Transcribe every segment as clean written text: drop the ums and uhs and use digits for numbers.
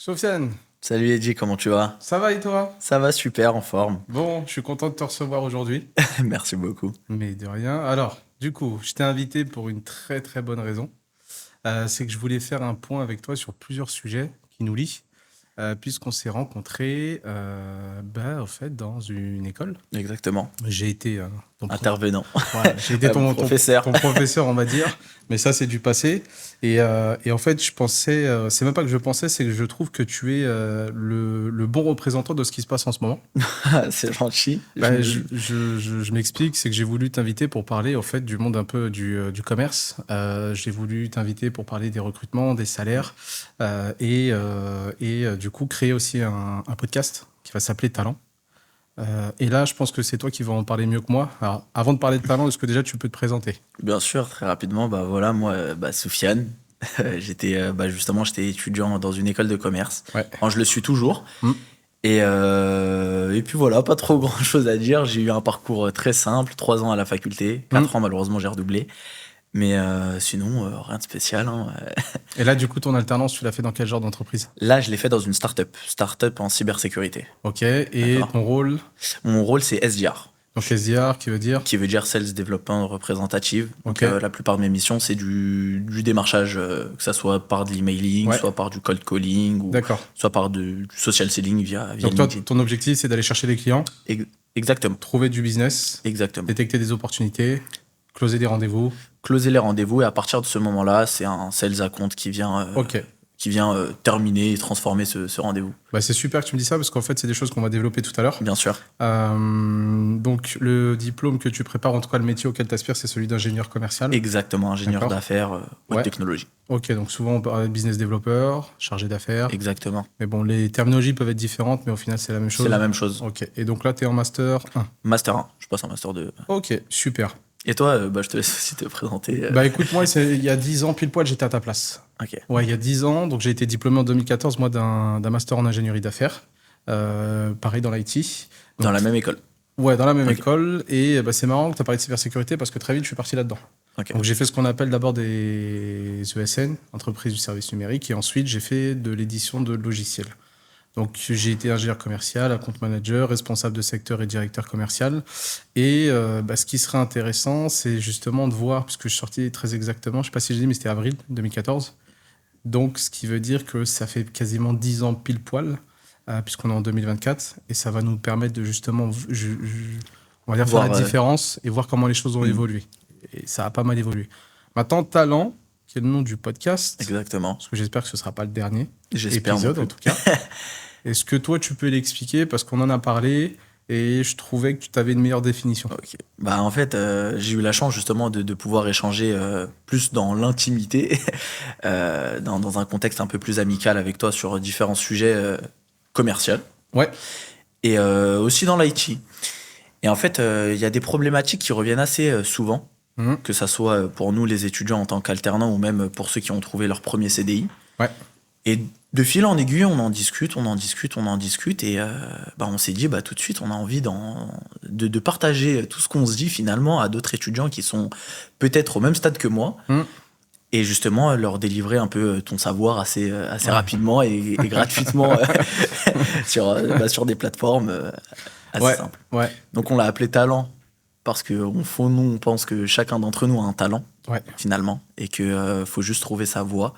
Sofiane, Salut Edgy, comment tu vas? ça va et toi? Ça va super, en forme. Bon, je suis content de te recevoir aujourd'hui, Merci beaucoup. mais de rien. Alors, du coup, je t'ai invité pour une très très bonne raison. C'est que je voulais faire un point avec toi sur plusieurs sujets qui nous lient, puisqu'on s'est rencontrés en fait, dans une école. Exactement. J'ai été ton Intervenant. voilà, j'ai été Professeur. ton professeur, on va dire, mais ça, c'est du passé. Et en fait, je pensais, c'est même pas que je pensais, c'est que je trouve que tu es le bon représentant de ce qui se passe en ce moment. C'est gentil. Je m'explique, c'est que j'ai voulu t'inviter pour parler au fait du monde un peu du commerce. J'ai voulu t'inviter pour parler des recrutements, des salaires du coup créer aussi un podcast qui va s'appeler Talent. Et là, je pense que c'est toi qui vas en parler mieux que moi. Alors, avant de parler de talent, est-ce que déjà tu peux te présenter? Bien sûr, très rapidement, bah voilà, moi, Soufiane, j'étais étudiant dans une école de commerce. Ouais. Enfin, je le suis toujours. Mm. Et puis voilà, pas trop grand-chose à dire. J'ai eu un parcours très simple, 3 ans à la faculté, 4 ans malheureusement j'ai redoublé. Mais sinon, rien de spécial, hein. Et là, du coup, ton alternance, tu l'as fait dans quel genre d'entreprise? Là, je l'ai fait dans une start-up en cybersécurité. Ok. Et D'accord. ton rôle? Mon rôle, c'est SDR, Donc SDR, qui veut dire? qui veut dire Sales Development Representative. Donc, Ok. la plupart de mes missions, c'est du démarchage, que ça soit par de l'emailing, Ouais. soit par du cold calling, ou D'accord. soit par du social selling via Donc toi, LinkedIn. ton objectif, c'est d'aller chercher des clients, Exactement, trouver du business, exactement. détecter des opportunités, closer des rendez-vous. Closer les rendez-vous, et à partir de ce moment-là, c'est un sales account Ok. qui vient terminer et transformer ce rendez-vous. Bah, c'est super que tu me dis ça parce qu'en fait, c'est des choses qu'on va développer tout à l'heure. Bien sûr, Donc, le diplôme que tu prépares, en tout cas le métier auquel tu aspires, c'est celui d'ingénieur commercial. exactement, ingénieur D'accord. d'affaires, haute Ouais. technologie. Ok, donc souvent on parle de business développeur, chargé d'affaires. Exactement. Mais bon, les terminologies peuvent être différentes, mais au final, c'est la même chose. C'est la même chose. Ok, et donc là, tu es en master 1. Master 1, je passe en Master 2. Ok, super. Et toi, je te laisse aussi te présenter. Bah écoute, moi, il y a 10 ans, pile poil, j'étais à ta place. Ok. Ouais, il y a 10 ans, donc j'ai été diplômé en 2014, moi, d'un master en ingénierie d'affaires. Pareil dans l'IT. Dans la même école. Ouais, dans la même Ok. école. Et bah, c'est marrant que tu as parlé de cybersécurité parce que très vite, je suis parti là-dedans. Ok. Donc j'ai fait ce qu'on appelle d'abord des ESN, entreprises du service numérique, et ensuite j'ai fait de l'édition de logiciels. Donc j'ai été ingénieur commercial, account manager, responsable de secteur et directeur commercial. Et ce qui serait intéressant, c'est justement de voir, puisque je suis sorti très exactement, je ne sais pas si je dis, mais c'était avril 2014. Donc ce qui veut dire que ça fait quasiment 10 ans pile poil, puisqu'on est en 2024, et ça va nous permettre de justement, on va dire, faire Voir, la différence et voir comment les choses ont évolué. Et ça a pas mal évolué. Maintenant, Talent, qui est le nom du podcast, Exactement. parce que j'espère que ce ne sera pas le dernier J'espère. épisode, non en plus. tout cas. Est-ce que toi, tu peux l'expliquer? Parce qu'on en a parlé et je trouvais que tu avais une meilleure définition. Ok. En fait, j'ai eu la chance justement de pouvoir échanger plus dans l'intimité, dans un contexte un peu plus amical avec toi sur différents sujets commerciaux Ouais, et aussi dans l'IT. Et en fait, il y a des problématiques qui reviennent assez souvent, Mhm. que ça soit pour nous les étudiants en tant qu'alternants ou même pour ceux qui ont trouvé leur premier CDI. ouais, Et de fil en aiguille, on en discute, et on s'est dit tout de suite, on a envie de partager tout ce qu'on se dit finalement à d'autres étudiants qui sont peut-être au même stade que moi, Mhm. et justement leur délivrer un peu ton savoir assez rapidement et gratuitement sur des plateformes assez ouais, simples. ouais, Donc on l'a appelé Talent parce qu'au fond, nous, on pense que chacun d'entre nous a un talent ouais. finalement, et qu'il faut juste trouver sa voie,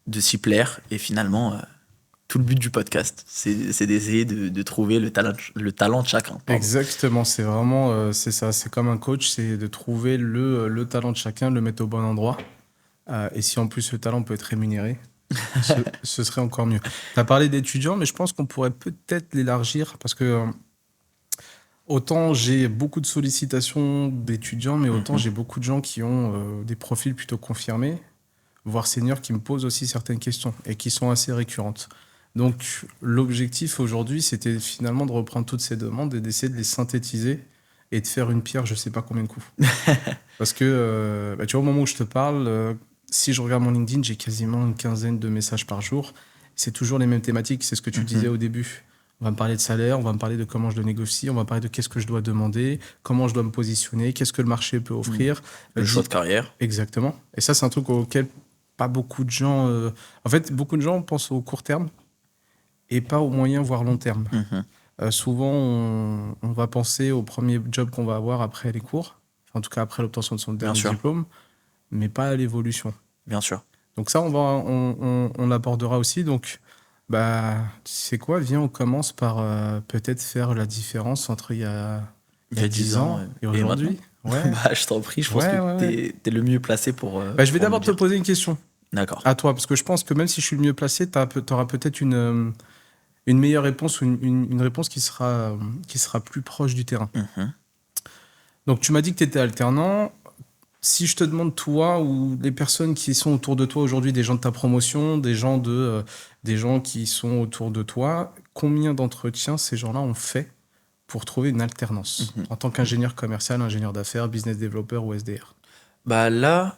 de s'y plaire, et finalement tout le but du podcast, c'est d'essayer de trouver le talent de chacun. Pardon. Exactement, c'est vraiment c'est ça. C'est comme un coach, c'est de trouver le talent de chacun, de le mettre au bon endroit. Et si en plus le talent peut être rémunéré, ce serait encore mieux. Tu as parlé d'étudiants, mais je pense qu'on pourrait peut-être l'élargir parce que autant j'ai beaucoup de sollicitations d'étudiants, mais autant j'ai beaucoup de gens qui ont des profils plutôt confirmés, voire seniors, qui me posent aussi certaines questions et qui sont assez récurrentes. Donc l'objectif aujourd'hui, c'était finalement de reprendre toutes ces demandes et d'essayer de les synthétiser et de faire une pierre, je ne sais pas combien de coups. Parce que tu vois, au moment où je te parle, si je regarde mon LinkedIn, j'ai quasiment une quinzaine de messages par jour. C'est toujours les mêmes thématiques, c'est ce que tu disais au début. On va me parler de salaire, on va me parler de comment je le négocie, on va me parler de qu'est-ce que je dois demander, comment je dois me positionner, qu'est-ce que le marché peut offrir. Le choix de carrière. Exactement. Et ça, c'est un truc auquel pas beaucoup de gens... En fait, beaucoup de gens pensent au court terme, et pas au moyen, voire long terme. Mhm. Souvent, on va penser au premier job qu'on va avoir après les cours, en tout cas après l'obtention de son Bien dernier sûr, diplôme, mais pas à l'évolution. bien sûr. Donc ça, on l'abordera aussi. Donc, bah, tu sais quoi, viens, on commence par peut-être faire la différence entre il Il y y a a 10 10 ans ans et et maintenant. aujourd'hui. Ouais, Bah, je t'en prie, je pense que ouais, ouais, ouais. t'es le mieux placé Bah, je vais pour me d'abord te dire. poser une question D'accord. à toi, parce que je pense que même si je suis le mieux placé, tu auras peut-être une meilleure réponse ou une réponse qui sera plus proche du terrain. Mhm. Donc, tu m'as dit que tu étais alternant. Si je te demande, toi, ou les personnes qui sont autour de toi aujourd'hui, des gens de ta promotion, des gens qui sont autour de toi, combien d'entretiens ces gens-là ont fait pour trouver une alternance Mhm. en tant qu'ingénieur commercial, ingénieur d'affaires, business developer ou SDR? Bah là,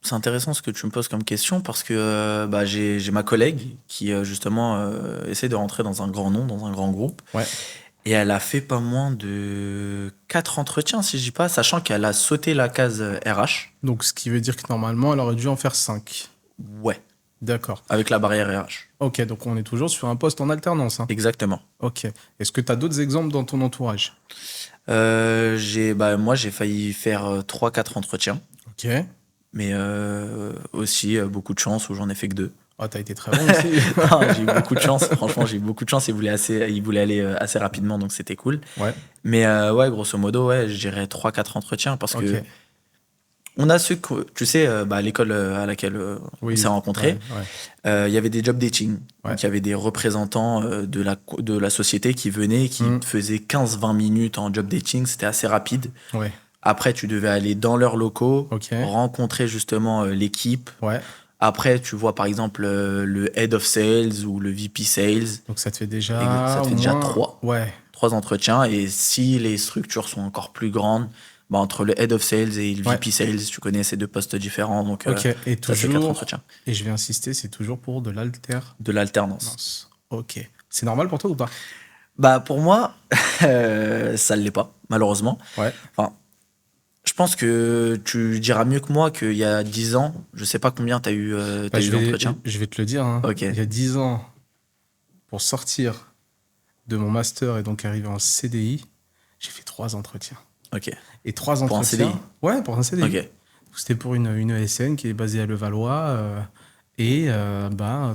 c'est intéressant ce que tu me poses comme question parce que bah, j'ai ma collègue qui justement essaie de rentrer dans un grand nom, dans un grand groupe. Ouais. Et elle a fait pas moins de 4 entretiens, si je dis pas, sachant qu'elle a sauté la case RH. Donc, ce qui veut dire que normalement, elle aurait dû en faire 5. Ouais, D'accord. avec la barrière RH. Ok, donc on est toujours sur un poste en alternance, hein. Exactement. Ok. Est-ce que tu as d'autres exemples dans ton entourage? Moi, j'ai failli faire 3, 4 entretiens, Ok. mais aussi beaucoup de chance où j'en ai fait que 2. Oh, t'as été très bon aussi. Non, j'ai eu beaucoup de chance, franchement, j'ai eu beaucoup de chance. Il voulait aller assez rapidement, donc c'était cool. Ouais. Mais ouais, grosso modo, ouais, je dirais 3, 4 entretiens parce Ok. que on a ceux que, tu sais, bah, à l'école à laquelle on s'est Oui. Ouais. rencontrés, Ouais. il y avait des job dating. Ouais. Donc il y avait des représentants de la société qui venaient, qui Mm. te faisaient 15-20 minutes en job dating. C'était assez rapide. Ouais. Après, tu devais aller dans leurs locaux, Ok. rencontrer justement l'équipe. Ouais. Après, tu vois par exemple le head of sales ou le VP sales. Donc ça te fait Et déjà ça te au fait déjà moins. 3. Ouais. 3 entretiens. Et si les structures sont encore plus grandes, bah, entre le head of sales et le Ouais. VP sales, tu connais ces 2 postes différents. Donc Ok. Et ça fait 4 toujours. entretiens. Et je vais insister, c'est toujours pour de l'alternance. De l'alternance. Ok. C'est normal pour toi ou pas? Bah pour moi, ça ne l'est pas, malheureusement. Ouais. Enfin, je pense que tu diras mieux que moi qu'il y a 10 ans, je sais pas combien tu as eu, Bah, d'entretiens. je vais te le dire, hein. Ok, Il y a 10 ans, pour sortir de mon master et donc arriver en CDI, j'ai fait 3 entretiens. ok. Et 3 Pour un entretiens. CDI. Ouais, pour un CDI. Ok. C'était pour une ESN qui est basée à Levallois. Et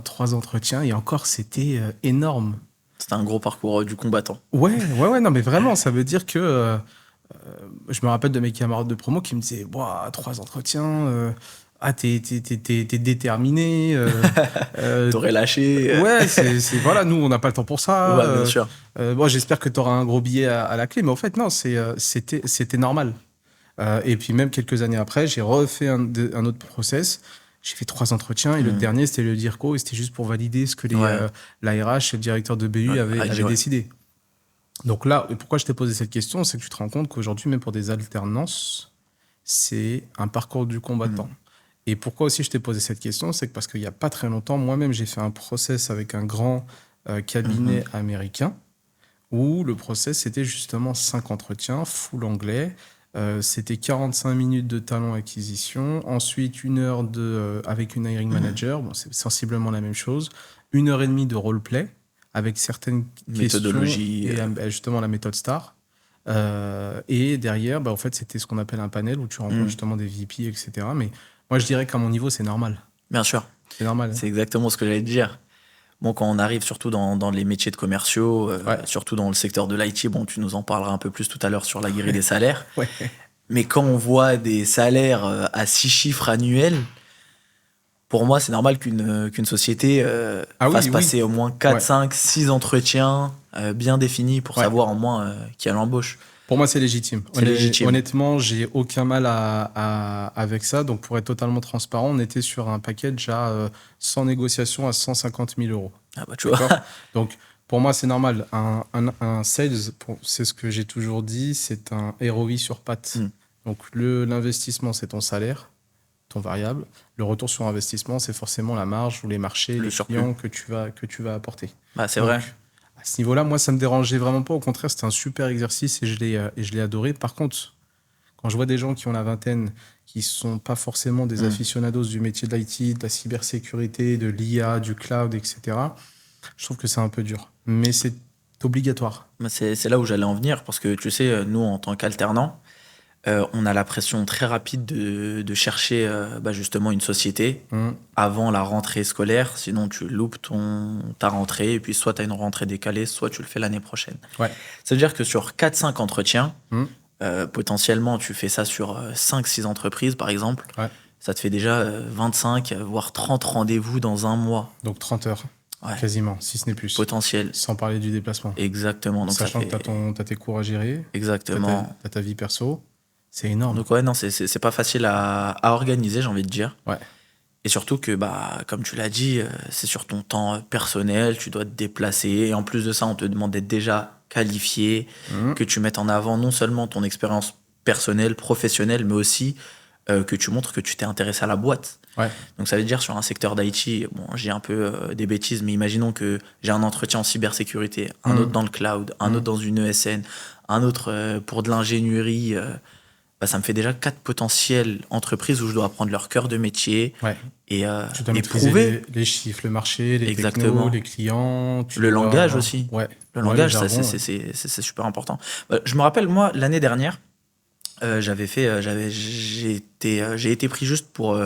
3 entretiens. Et encore, c'était énorme. C'était un gros parcours du combattant. Ouais, ouais, ouais, non, mais vraiment, ça veut dire que je me rappelle de mes camarades de promo qui me disaient, Ouah, 3 entretiens, t'es déterminé. T'aurais lâché. Ouais, voilà, nous, on n'a pas le temps pour ça. Ouais, bien sûr. Bon, j'espère que tu auras un gros billet à la clé, mais en fait, non, c'était normal. Et puis, même quelques années après, j'ai refait un autre process. J'ai fait 3 entretiens et le dernier, c'était le DIRCO et c'était juste pour valider ce que Ouais. l'ARH et le directeur de BU Ouais, avaient ouais. décidé. Donc là, et pourquoi je t'ai posé cette question, c'est que tu te rends compte qu'aujourd'hui, même pour des alternances, c'est un parcours du combattant. Et pourquoi aussi je t'ai posé cette question, c'est que parce qu'il n'y a pas très longtemps, moi-même, j'ai fait un process avec un grand cabinet américain où le process, c'était justement 5 entretiens, full anglais. C'était 45 minutes de talent acquisition, ensuite 1 heure avec une hiring manager, bon, c'est sensiblement la même chose, 1 heure et demie de roleplay avec certaines Méthodologie. questions et justement la méthode STAR. Et derrière, en fait, c'était ce qu'on appelle un panel où tu rencontres justement des VP, etc. Mais moi, je dirais qu'à mon niveau, c'est normal. Bien sûr. C'est normal. Hein. C'est exactement ce que j'allais te dire. Bon, quand on arrive surtout dans les métiers de commerciaux, surtout dans le secteur de l'IT, bon, tu nous en parleras un peu plus tout à l'heure sur la grille des salaires. Ouais. Mais quand on voit des salaires à 6 chiffres annuels, pour moi, c'est normal qu'une société fasse passer au moins 4, 5, 6 entretiens bien définis pour savoir au moins qui a l'embauche. Pour moi, c'est légitime. C'est légitime. Honnêtement, j'ai aucun mal avec ça. Donc, pour être totalement transparent, on était sur un package sans négociation à 150 000 euros. Ah bah tu vois. Donc, pour moi, c'est normal. Un sales, c'est ce que j'ai toujours dit, c'est un ROI sur patte. Donc, l'investissement, c'est ton salaire, ton variable. Le retour sur investissement, c'est forcément la marge ou les marchés, les clients que tu vas apporter. Bah, c'est vrai. À ce niveau-là, moi, ça me dérangeait vraiment pas. Au contraire, c'était un super exercice et je l'ai adoré. Par contre, quand je vois des gens qui ont la vingtaine, qui sont pas forcément des aficionados du métier de l'IT, de la cybersécurité, de l'IA, du cloud, etc., Je trouve que c'est un peu dur, mais c'est obligatoire. C'est là où j'allais en venir, parce que tu sais, nous, en tant qu'alternants, on a la pression très rapide de chercher justement une société Hum, avant la rentrée scolaire, sinon tu loupes ta rentrée, et puis soit tu as une rentrée décalée, soit tu le fais l'année prochaine. Ouais. Ça veut dire que sur 4-5 entretiens, Hum, potentiellement tu fais ça sur 5-6 entreprises par exemple, ouais. ça te fait déjà 25, voire 30 rendez-vous dans un mois. Donc 30 heures, Ouais, quasiment, si ce n'est plus. potentiel. Sans parler du déplacement. Exactement. Donc Sachant ça que fait... t'as tes cours à gérer, Exactement. t'as ta vie perso, c'est énorme. Donc ouais, non, c'est pas facile à organiser, j'ai envie de dire. Ouais. Et surtout que, comme tu l'as dit, c'est sur ton temps personnel, tu dois te déplacer. Et en plus de ça, on te demande d'être déjà qualifié, Hum, que tu mettes en avant non seulement ton expérience personnelle, professionnelle, mais aussi que tu montres que tu t'es intéressé à la boîte. Ouais. Donc ça veut dire sur un secteur d'IT, bon, j'ai un peu des bêtises, mais imaginons que j'ai un entretien en cybersécurité, un autre dans le cloud, un autre dans une ESN, un autre pour de l'ingénierie. Ça me fait déjà 4 potentielles entreprises où je dois apprendre leur cœur de métier Ouais. et, Tu dois et maîtriser prouver les chiffres, le marché, les exactement technos, les clients. le langage aussi. Ouais. Le Ouais, langage, le ça, jargon, c'est super important. Je me rappelle, moi, l'année dernière, j'ai été pris juste pour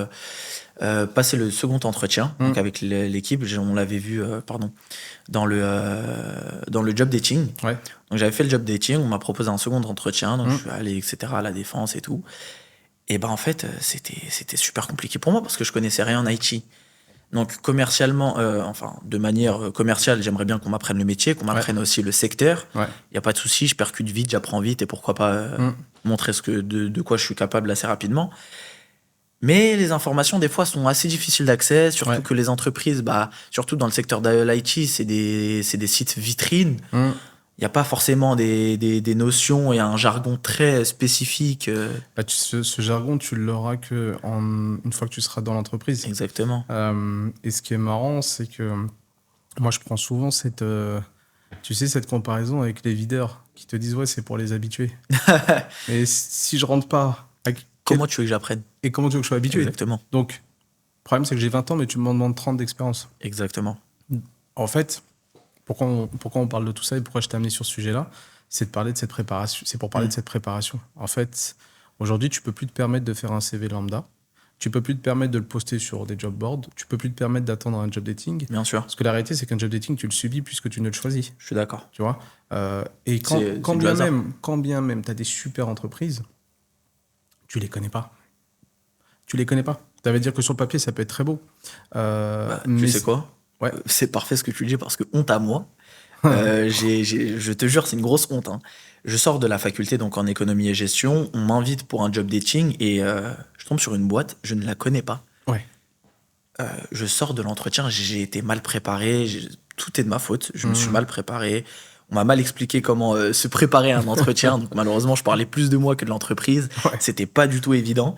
passer le second entretien, Hum, donc avec l'équipe. On l'avait vu, dans le job dating. Ouais. Donc j'avais fait le job dating, on m'a proposé un second entretien, donc je Hum, suis allé, etc., à la Défense et tout. Et en fait, c'était super compliqué pour moi parce que je connaissais rien en IT. Donc commercialement, de manière commerciale, j'aimerais bien qu'on m'apprenne le métier, qu'on m'apprenne aussi le secteur. Ouais. Il n'y a pas de souci, je percute vite, j'apprends vite et pourquoi pas Hum, montrer de quoi je suis capable assez rapidement. Mais les informations, des fois, sont assez difficiles d'accès, surtout Ouais. que les entreprises, surtout dans le secteur de l'IT, c'est des sites vitrines. hum. Il n'y a pas forcément des notions et un jargon très spécifique. Bah, ce jargon, tu l'auras une fois que tu seras dans l'entreprise. Exactement. Et ce qui est marrant, c'est que moi, je prends souvent cette comparaison avec les videurs qui te disent, ouais, c'est pour les habitués. Mais si je rentre pas, Comment tu veux que j'apprenne? et comment tu veux que je sois habitué? Exactement. Donc, le problème, c'est que j'ai 20 ans, mais tu me demandes 30 d'expérience. Exactement. En fait, pourquoi on parle de tout ça et pourquoi je t'ai amené sur ce sujet-là, c'est de parler de cette préparation. C'est pour parler de cette préparation. En fait, aujourd'hui, tu peux plus te permettre de faire un CV lambda. Tu peux plus te permettre de le poster sur des job boards. Tu peux plus te permettre d'attendre un job dating. Bien sûr. Parce que la réalité, c'est qu'un job dating, tu le subis puisque tu ne le choisis. Je suis d'accord. Tu vois. Et C'est du hasard. quand bien même tu as des super entreprises, tu les connais pas. Tu les connais pas. Ça veut dire que sur le papier, ça peut être très beau. Tu Mais sais quoi? Ouais. C'est parfait ce que tu dis parce que honte à moi. Je te jure, c'est une grosse honte, hein. Je sors de la faculté donc en économie et gestion. On m'invite pour un job dating et je tombe sur une boîte. Je ne la connais pas. Ouais. Je sors de l'entretien. J'ai été mal préparé. Tout est de ma faute. Je me suis mal préparé. On m'a mal expliqué comment se préparer à un entretien. Donc malheureusement, je parlais plus de moi que de l'entreprise. Ouais. C'était pas du tout évident.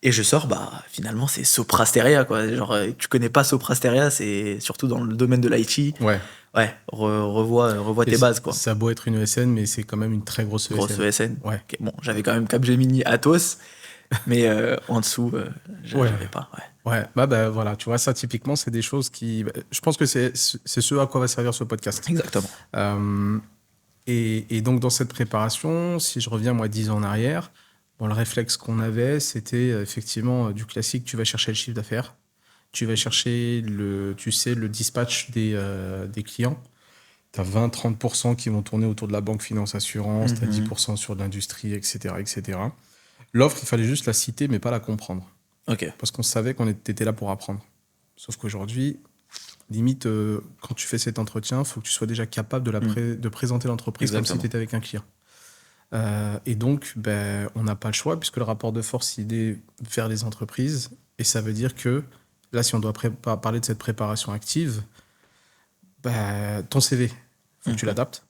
Et je sors, finalement, c'est Soprasteria, quoi. Genre, tu connais pas Soprasteria, c'est surtout dans le domaine de l'IT. Ouais. Ouais, revois tes Et bases, quoi. Ça a beau être une ESN, mais c'est quand même une très grosse ESN. Grosse ESN. Ouais. Ok, bon, j'avais quand même Capgemini, Atos, mais en dessous, j'avais pas. Ouais. Ouais, bah voilà, tu vois, ça typiquement, c'est des choses qui. Je pense que c'est ce à quoi va servir ce podcast. Exactement. Et donc, dans cette préparation, si je reviens, moi, 10 ans en arrière, bon, le réflexe qu'on avait, c'était effectivement du classique, tu vas chercher le chiffre d'affaires, tu vas chercher le dispatch des clients. Tu as 20-30% qui vont tourner autour de la banque, finance, assurance, tu as 10% sur l'industrie, etc., etc. L'offre, il fallait juste la citer, mais pas la comprendre. Ok. Parce qu'on savait qu'on était là pour apprendre. Sauf qu'aujourd'hui, limite, quand tu fais cet entretien, il faut que tu sois déjà capable de présenter l'entreprise comme si tu étais avec un client. Et donc, on n'a pas le choix, puisque le rapport de force, il est vers les entreprises. Et ça veut dire que, là, si on doit parler de cette préparation active, ton CV, il faut que tu l'adaptes.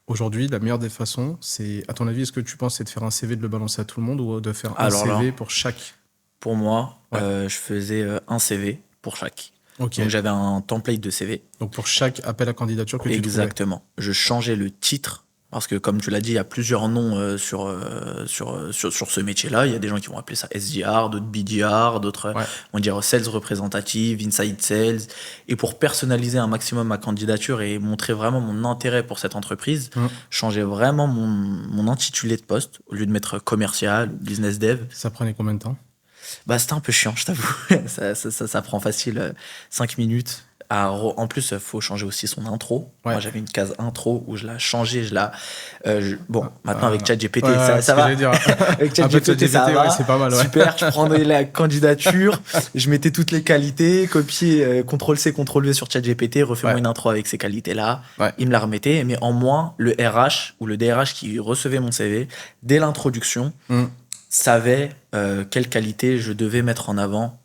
Aujourd'hui, la meilleure des façons, c'est, à ton avis, est-ce que tu penses c'est de faire un CV, de le balancer à tout le monde, ou de faire un CV pour chaque? Pour moi, Ouais. je faisais un CV pour chaque. Ok. Donc j'avais un template de CV. Donc pour chaque appel à candidature que tu trouvais. Exactement. Je changeais le titre. Parce que, comme tu l'as dit, il y a plusieurs noms sur ce métier-là. Il y a des gens qui vont appeler ça SDR, d'autres BDR, d'autres Ouais. vont dire sales représentative, inside sales. Et pour personnaliser un maximum ma candidature et montrer vraiment mon intérêt pour cette entreprise, changer vraiment mon intitulé de poste. Au lieu de mettre commercial, business dev, Ça prenait combien de temps? bah, c'était un peu chiant, je t'avoue. Ça prend facile 5 minutes. En plus, il faut changer aussi son intro. Ouais. Moi, j'avais une case intro où je l'ai changée. Bon, maintenant, avec ChatGPT, Ouais, ça ce que va. j'allais dire. Avec Un peu de ChatGPT, ça ChatGPT, va. ouais, c'est pas mal, ouais. Super, je prenais la candidature, je mettais toutes les qualités, copier, CTRL-C, CTRL-V sur ChatGPT, refais-moi Ouais. une intro avec ces qualités-là. Ouais. Il me la remettait, mais en moins, le RH ou le DRH qui recevait mon CV, dès l'introduction, savait quelle qualité je devais mettre en avant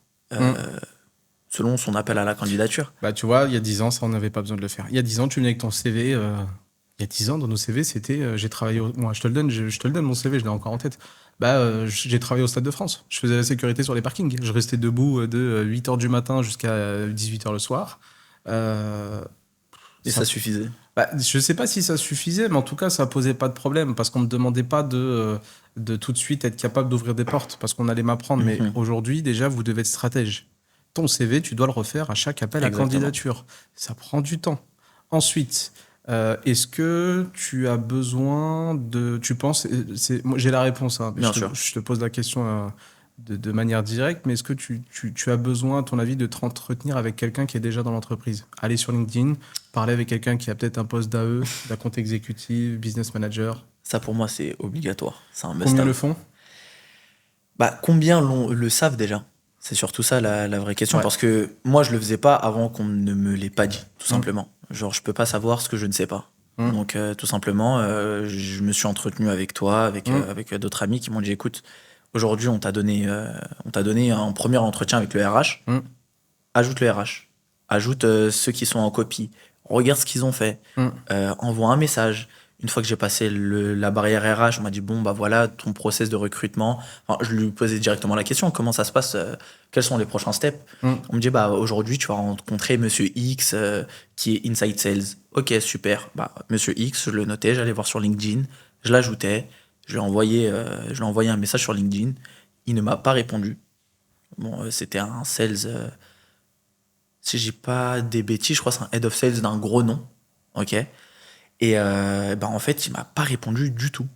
selon son appel à la candidature. Bah, tu vois, il y a 10 ans, ça, on n'avait pas besoin de le faire. Il y a 10 ans, tu venais avec ton CV. Il y a 10 ans, dans nos CV, c'était j'ai travaillé. Moi, je te le donne, mon CV, je l'ai encore en tête. J'ai travaillé au Stade de France. Je faisais la sécurité sur les parkings. Je restais debout de 8h du matin jusqu'à 18h le soir. Et ça suffisait. Je sais pas si ça suffisait, mais en tout cas, ça posait pas de problème parce qu'on me demandait pas de tout de suite être capable d'ouvrir des portes parce qu'on allait m'apprendre. Mais aujourd'hui, déjà, vous devez être stratège. Ton CV, tu dois le refaire à chaque appel Exactement. à candidature. Ça prend du temps. Ensuite, est-ce que tu as besoin de... Tu penses... Moi, j'ai la réponse. Hein, mais Bien sûr. je te pose la question de manière directe, mais est-ce que tu as besoin, à ton avis, de t'entretenir avec quelqu'un qui est déjà dans l'entreprise? Aller sur LinkedIn, parler avec quelqu'un qui a peut-être un poste d'AE, d'account exécutif, business manager. Ça, pour moi, c'est obligatoire. C'est un Combien must-have. le font? Combien le savent déjà? C'est surtout ça la vraie question. Ouais. Parce que moi, je le faisais pas avant qu'on ne me l'ait pas dit, tout simplement. Genre, je peux pas savoir ce que je ne sais pas. Donc, tout simplement, je me suis entretenu avec toi, avec d'autres amis qui m'ont dit, écoute, aujourd'hui, on t'a donné un premier entretien avec le RH. Ajoute le RH. Ajoute ceux qui sont en copie. Regarde ce qu'ils ont fait. Envoie un message. Une fois que j'ai passé la barrière RH, on m'a dit, bon, bah voilà, ton process de recrutement. Enfin, je lui posais directement la question, comment ça se passe, quels sont les prochains steps? On me dit, bah aujourd'hui, tu vas rencontrer Monsieur X, qui est Inside Sales. Ok, super. Monsieur X, je le notais, j'allais voir sur LinkedIn, je l'ajoutais, je lui ai envoyé un message sur LinkedIn. Il ne m'a pas répondu. Bon, c'était un sales, si j'ai pas des bêtises, je crois que c'est un head of sales d'un gros nom. Ok. Et en fait, il m'a pas répondu du tout.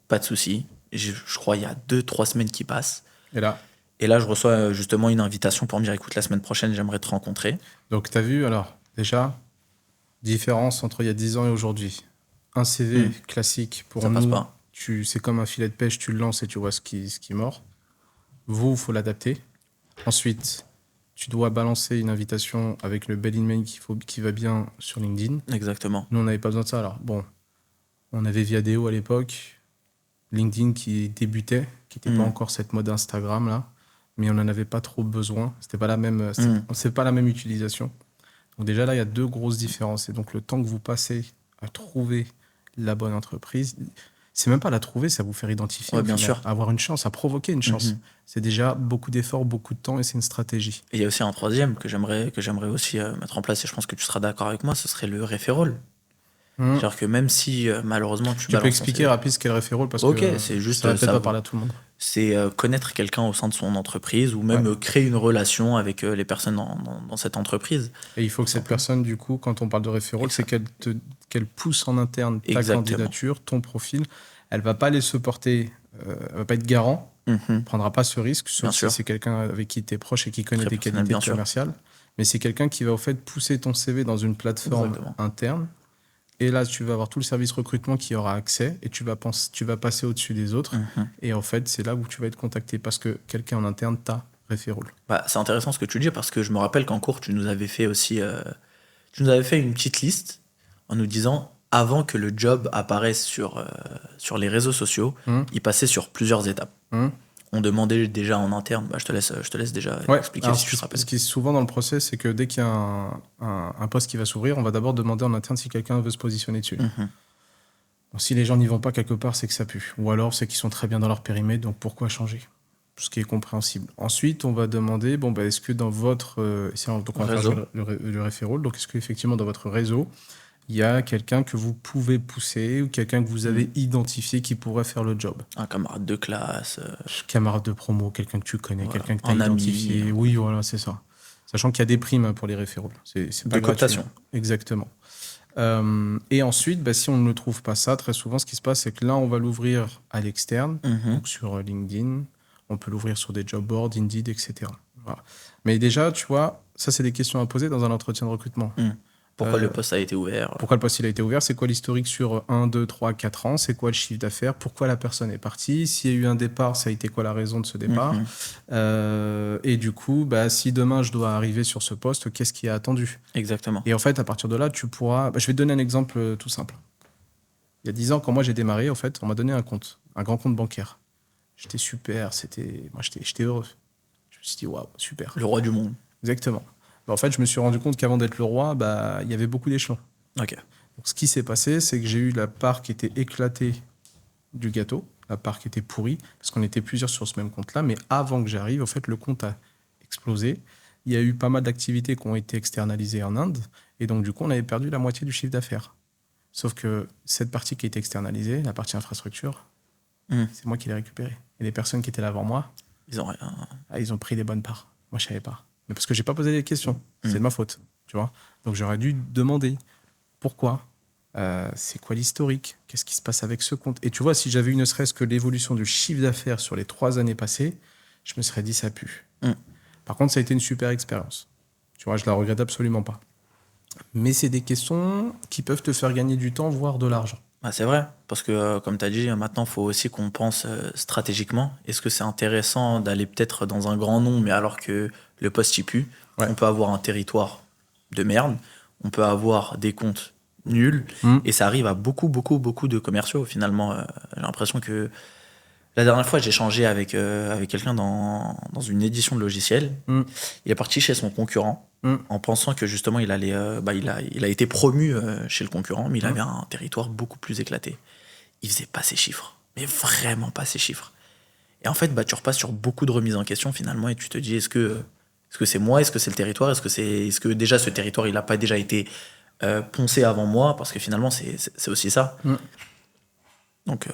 Pas de souci. Je crois il y a 2-3 semaines qui passent. Et là, je reçois justement une invitation pour me dire, écoute, la semaine prochaine, j'aimerais te rencontrer. donc tu as vu, alors, déjà, différence entre il y a 10 ans et aujourd'hui. Un CV classique, pour Ça nous, passe pas. c'est comme un filet de pêche, tu le lances et tu vois ce qui mord. Vous, il faut l'adapter. Ensuite, tu dois balancer une invitation avec le bel email qui va bien sur LinkedIn. Exactement. Nous, on n'avait pas besoin de ça. Alors, bon, on avait Viadeo à l'époque, LinkedIn qui débutait, qui n'était pas encore cette mode Instagram, là, mais on n'en avait pas trop besoin. C'était pas la même, c'est pas la même utilisation. Donc déjà, là, il y a deux grosses différences. Et donc, le temps que vous passez à trouver la bonne entreprise, c'est même pas la trouver, c'est à vous faire identifier. Ouais, bien sûr. À avoir une chance, à provoquer une chance. C'est déjà beaucoup d'efforts, beaucoup de temps et c'est une stratégie. Et il y a aussi un troisième que j'aimerais aussi mettre en place, et je pense que tu seras d'accord avec moi, ce serait le referral. C'est-à-dire que même si malheureusement tu peux expliquer rapide ce qu'est le referral parce que c'est juste ça va peut-être pas parler à tout le monde. C'est connaître quelqu'un au sein de son entreprise ou même créer une relation avec les personnes dans cette entreprise. Et il faut que cette personne, du coup, quand on parle de referral, c'est qu'elle pousse en interne ta candidature, ton profil. Elle va pas aller se porter, elle va pas être garant, prendra pas ce risque, sauf si c'est quelqu'un avec qui tu es proche et qui connaît tes qualités commerciales. Mais c'est quelqu'un qui va au fait pousser ton CV dans une plateforme interne. Et là, tu vas avoir tout le service recrutement qui aura accès et tu vas passer au-dessus des autres. Et en fait, c'est là où tu vas être contacté parce que quelqu'un en interne t'a referral. C'est intéressant ce que tu dis parce que je me rappelle qu'en cours, tu nous avais fait aussi une petite liste en nous disant avant que le job apparaisse sur les réseaux sociaux, il passait sur plusieurs étapes. On demandait déjà en interne, je te laisse déjà expliquer si tu te rappelles. Ce qui est souvent dans le process, c'est que dès qu'il y a un poste qui va s'ouvrir, on va d'abord demander en interne si quelqu'un veut se positionner dessus. Donc, si les gens n'y vont pas quelque part, c'est que ça pue. Ou alors, c'est qu'ils sont très bien dans leur périmètre, donc pourquoi changer? Ce qui est compréhensible. Ensuite, on va demander, est-ce que dans votre... donc on va réseau. faire le referral, donc est-ce qu'effectivement dans votre réseau, il y a quelqu'un que vous pouvez pousser ou quelqu'un que vous avez identifié qui pourrait faire le job. Un camarade de classe. Camarade de promo, quelqu'un que tu connais, Voilà. quelqu'un que tu as Un ami. identifié. Oui, voilà, c'est ça. Sachant qu'il y a des primes pour les référents. C'est pas De gratuit. cooptation. Exactement. Et ensuite, si on ne trouve pas ça, très souvent, ce qui se passe, c'est que là, on va l'ouvrir à l'externe, donc sur LinkedIn. On peut l'ouvrir sur des job boards, Indeed, etc. Voilà. Mais déjà, tu vois, ça, c'est des questions à poser dans un entretien de recrutement. Pourquoi le poste a été ouvert? Pourquoi le poste il a été ouvert? C'est quoi l'historique sur 1, 2, 3, 4 ans? C'est quoi le chiffre d'affaires? Pourquoi la personne est partie? S'il y a eu un départ, ça a été quoi la raison de ce départ? Et du coup, si demain je dois arriver sur ce poste, qu'est-ce qui est attendu? Exactement. Et en fait, à partir de là, tu pourras... je vais te donner un exemple tout simple. Il y a 10 ans, quand moi j'ai démarré, en fait, on m'a donné un compte, un grand compte bancaire. J'étais super, moi j'étais heureux. Je me suis dit, waouh, super. Le roi du monde. Exactement. En fait, je me suis rendu compte qu'avant d'être le roi, il y avait beaucoup d'échelons. Ok. Donc, ce qui s'est passé, c'est que j'ai eu la part qui était éclatée du gâteau, la part qui était pourrie, parce qu'on était plusieurs sur ce même compte-là. Mais avant que j'arrive, en fait, le compte a explosé. Il y a eu pas mal d'activités qui ont été externalisées en Inde. Et donc, du coup, on avait perdu la moitié du chiffre d'affaires. Sauf que cette partie qui a été externalisée, la partie infrastructure, c'est moi qui l'ai récupérée. Et les personnes qui étaient là avant moi, ils ont rien. Ils ont pris les bonnes parts. Moi, je savais pas. Mais parce que j'ai pas posé les questions. C'est de ma faute, tu vois. Donc, j'aurais dû demander pourquoi, c'est quoi l'historique, qu'est-ce qui se passe avec ce compte. Et tu vois, si j'avais eu ne serait-ce que l'évolution du chiffre d'affaires sur les 3 années passées, je me serais dit ça pue. Par contre, ça a été une super expérience. Tu vois, je la regrette absolument pas. Mais c'est des questions qui peuvent te faire gagner du temps, voire de l'argent. C'est vrai, parce que comme tu as dit, maintenant, il faut aussi qu'on pense stratégiquement. Est-ce que c'est intéressant d'aller peut-être dans un grand nom, mais alors que le poste y pue? On peut avoir un territoire de merde, on peut avoir des comptes nuls, et ça arrive à beaucoup de commerciaux, finalement. J'ai l'impression que la dernière fois, j'ai échangé avec quelqu'un dans une édition de logiciel. Il est parti chez son concurrent en pensant que justement il allait, il a été promu chez le concurrent, mais il avait un territoire beaucoup plus éclaté. Il faisait pas ses chiffres, mais vraiment pas ses chiffres. Et en fait, tu repasses sur beaucoup de remises en question finalement, et tu te dis est-ce que c'est moi, est-ce que c'est le territoire, est-ce que déjà ce territoire il n'a pas déjà été poncé avant moi, parce que finalement c'est aussi ça. Donc,